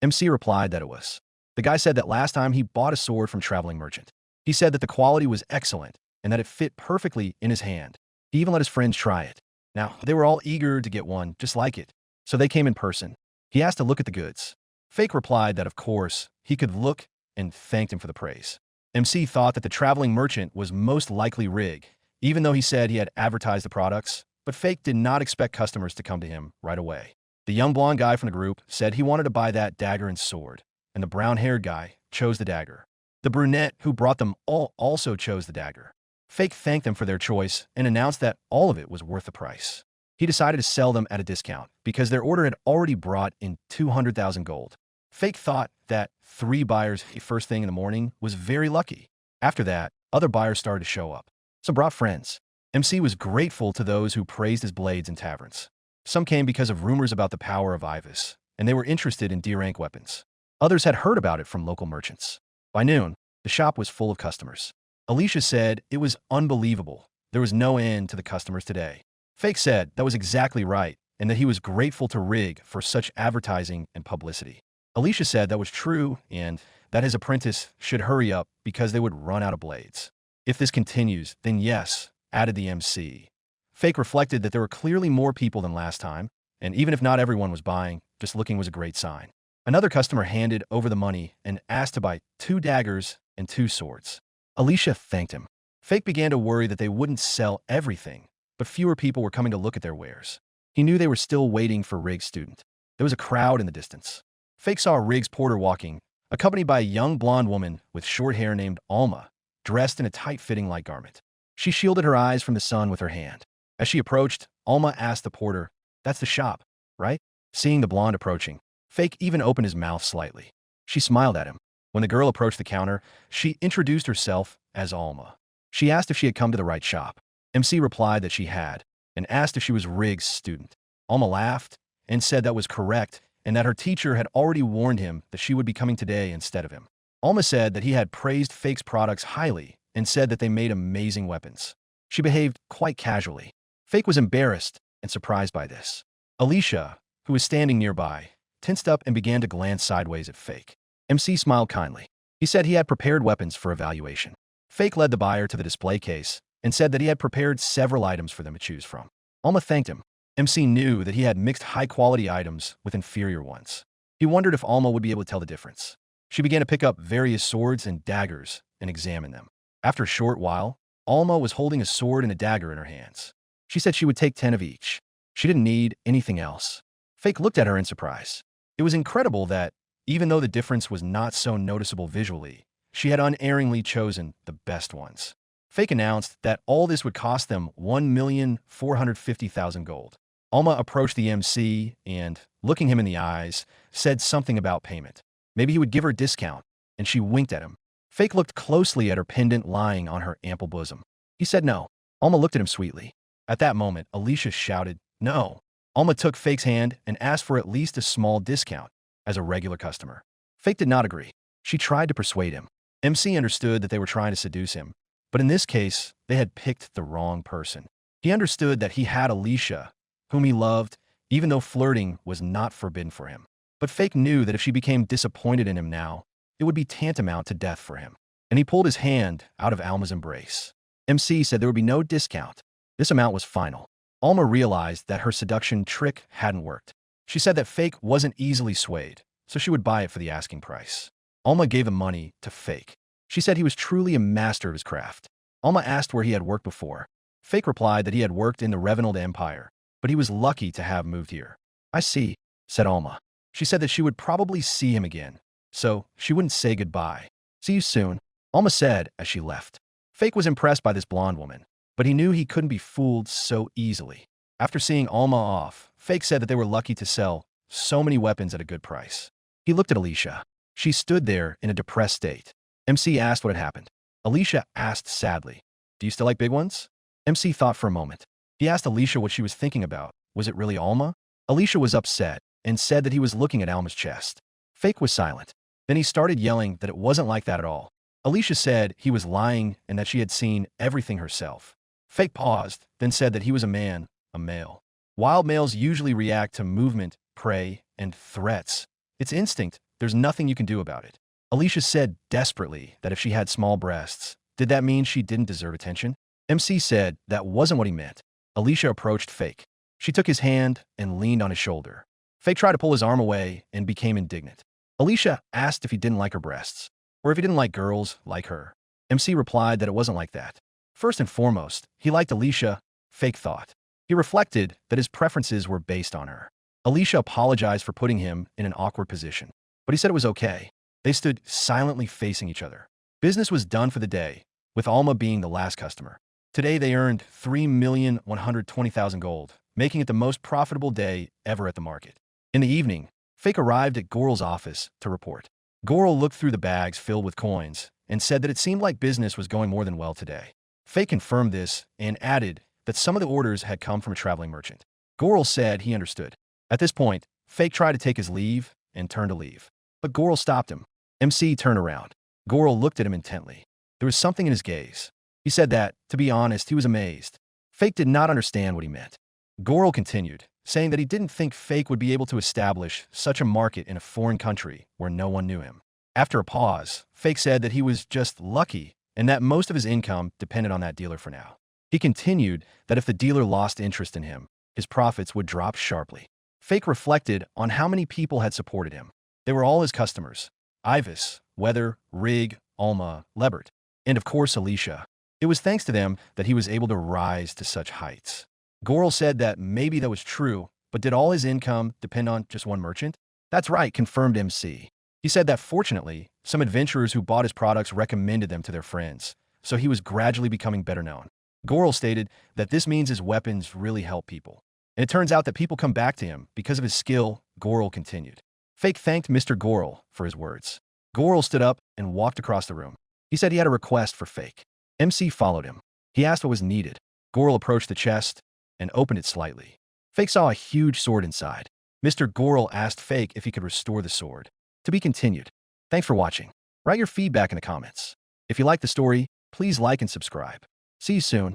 MC replied that it was. The guy said that last time he bought a sword from Traveling Merchant. He said that the quality was excellent and that it fit perfectly in his hand. He even let his friends try it. Now, they were all eager to get one just like it, so they came in person. He asked to look at the goods. Fake replied that, of course, he could look and thanked him for the praise. MC thought that the Traveling Merchant was most likely Rig, even though he said he had advertised the products, but Fake did not expect customers to come to him right away. The young blonde guy from the group said he wanted to buy that dagger and sword, and the brown-haired guy chose the dagger. The brunette who brought them all also chose the dagger. Fake thanked them for their choice and announced that all of it was worth the price. He decided to sell them at a discount because their order had already brought in 200,000 gold. Fake thought that 3 buyers first thing in the morning was very lucky. After that, other buyers started to show up. Some brought friends. MC was grateful to those who praised his blades in taverns. Some came because of rumors about the power of Ivus, and they were interested in D-rank weapons. Others had heard about it from local merchants. By noon, the shop was full of customers. Alicia said it was unbelievable. There was no end to the customers today. Fake said that was exactly right, and that he was grateful to Rig for such advertising and publicity. Alicia said that was true and that his apprentice should hurry up because they would run out of blades. If this continues, then yes, added the MC. Fake reflected that there were clearly more people than last time, and even if not everyone was buying, just looking was a great sign. Another customer handed over the money and asked to buy 2 daggers and 2 swords. Alicia thanked him. Fake began to worry that they wouldn't sell everything, but fewer people were coming to look at their wares. He knew they were still waiting for Rig's student. There was a crowd in the distance. Fake saw Rig's porter walking, accompanied by a young blonde woman with short hair named Alma, dressed in a tight-fitting light garment. She shielded her eyes from the sun with her hand. As she approached, Alma asked the porter, "That's the shop, right?" Seeing the blonde approaching, Fake even opened his mouth slightly. She smiled at him. When the girl approached the counter, she introduced herself as Alma. She asked if she had come to the right shop. MC replied that she had, and asked if she was Rig's student. Alma laughed and said that was correct, and that her teacher had already warned him that she would be coming today instead of him. Alma said that he had praised Fake's products highly and said that they made amazing weapons. She behaved quite casually. Fake was embarrassed and surprised by this. Alicia, who was standing nearby, tensed up and began to glance sideways at Fake. MC smiled kindly. He said he had prepared weapons for evaluation. Fake led the buyer to the display case and said that he had prepared several items for them to choose from. Alma thanked him. MC knew that he had mixed high-quality items with inferior ones. He wondered if Alma would be able to tell the difference. She began to pick up various swords and daggers and examine them. After a short while, Alma was holding a sword and a dagger in her hands. She said she would take 10 of each. She didn't need anything else. Fake looked at her in surprise. It was incredible that, even though the difference was not so noticeable visually, she had unerringly chosen the best ones. Fake announced that all this would cost them 1,450,000 gold. Alma approached the MC and, looking him in the eyes, said something about payment. Maybe he would give her a discount, and she winked at him. Fake looked closely at her pendant lying on her ample bosom. He said no. Alma looked at him sweetly. At that moment, Alicia shouted, "No." Alma took Fake's hand and asked for at least a small discount as a regular customer. Fake did not agree. She tried to persuade him. MC understood that they were trying to seduce him, but in this case, they had picked the wrong person. He understood that he had Alicia, whom he loved, even though flirting was not forbidden for him. But Fake knew that if she became disappointed in him now, it would be tantamount to death for him. And he pulled his hand out of Alma's embrace. MC said there would be no discount. This amount was final. Alma realized that her seduction trick hadn't worked. She said that Fake wasn't easily swayed, so she would buy it for the asking price. Alma gave the money to Fake. She said he was truly a master of his craft. Alma asked where he had worked before. Fake replied that he had worked in the Revenant Empire, but he was lucky to have moved here. "I see," said Alma. She said that she would probably see him again, so she wouldn't say goodbye. "See you soon," Alma said as she left. Fake was impressed by this blonde woman, but he knew he couldn't be fooled so easily. After seeing Alma off, Fake said that they were lucky to sell so many weapons at a good price. He looked at Alicia. She stood there in a depressed state. MC asked what had happened. Alicia asked sadly, "Do you still like big ones?" MC thought for a moment. He asked Alicia what she was thinking about. Was it really Alma? Alicia was upset and said that he was looking at Alma's chest. Fake was silent. Then he started yelling that it wasn't like that at all. Alicia said he was lying and that she had seen everything herself. Fake paused, then said that he was a man, a male. Wild males usually react to movement, prey, and threats. It's instinct. There's nothing you can do about it. Alicia said desperately that if she had small breasts, did that mean she didn't deserve attention? MC said that wasn't what he meant. Alicia approached Fake. She took his hand and leaned on his shoulder. Fake tried to pull his arm away and became indignant. Alicia asked if he didn't like her breasts, or if he didn't like girls like her. MC replied that it wasn't like that. First and foremost, he liked Alicia, Fake thought. He reflected that his preferences were based on her. Alicia apologized for putting him in an awkward position, but he said it was okay. They stood silently facing each other. Business was done for the day, with Alma being the last customer. Today they earned 3,120,000 gold, making it the most profitable day ever at the market. In the evening, Fake arrived at Goral's office to report. Goral looked through the bags filled with coins and said that it seemed like business was going more than well today. Fake confirmed this and added that some of the orders had come from a traveling merchant. Goral said he understood. At this point, Fake tried to take his leave and turned to leave. But Goral stopped him. MC turned around. Goral looked at him intently. There was something in his gaze. He said that, to be honest, he was amazed. Fake did not understand what he meant. Goral continued, saying that he didn't think Fake would be able to establish such a market in a foreign country where no one knew him. After a pause, Fake said that he was just lucky and that most of his income depended on that dealer for now. He continued that if the dealer lost interest in him, his profits would drop sharply. Fake reflected on how many people had supported him. They were all his customers: Ivis, Weather, Rig, Alma, Lebert, and of course Alicia. It was thanks to them that he was able to rise to such heights. Goral said that maybe that was true, but did all his income depend on just one merchant? That's right, confirmed MC. He said that fortunately, some adventurers who bought his products recommended them to their friends, so he was gradually becoming better known. Goral stated that this means his weapons really help people. And it turns out that people come back to him because of his skill. Goral continued. Fake thanked Mr. Goral for his words. Goral stood up and walked across the room. He said he had a request for Fake. MC followed him. He asked what was needed. Goral approached the chest and opened it slightly. Fake saw a huge sword inside. Mr. Goral asked Fake if he could restore the sword. To be continued. Thanks for watching. Write your feedback in the comments. If you like the story, please like and subscribe. See you soon.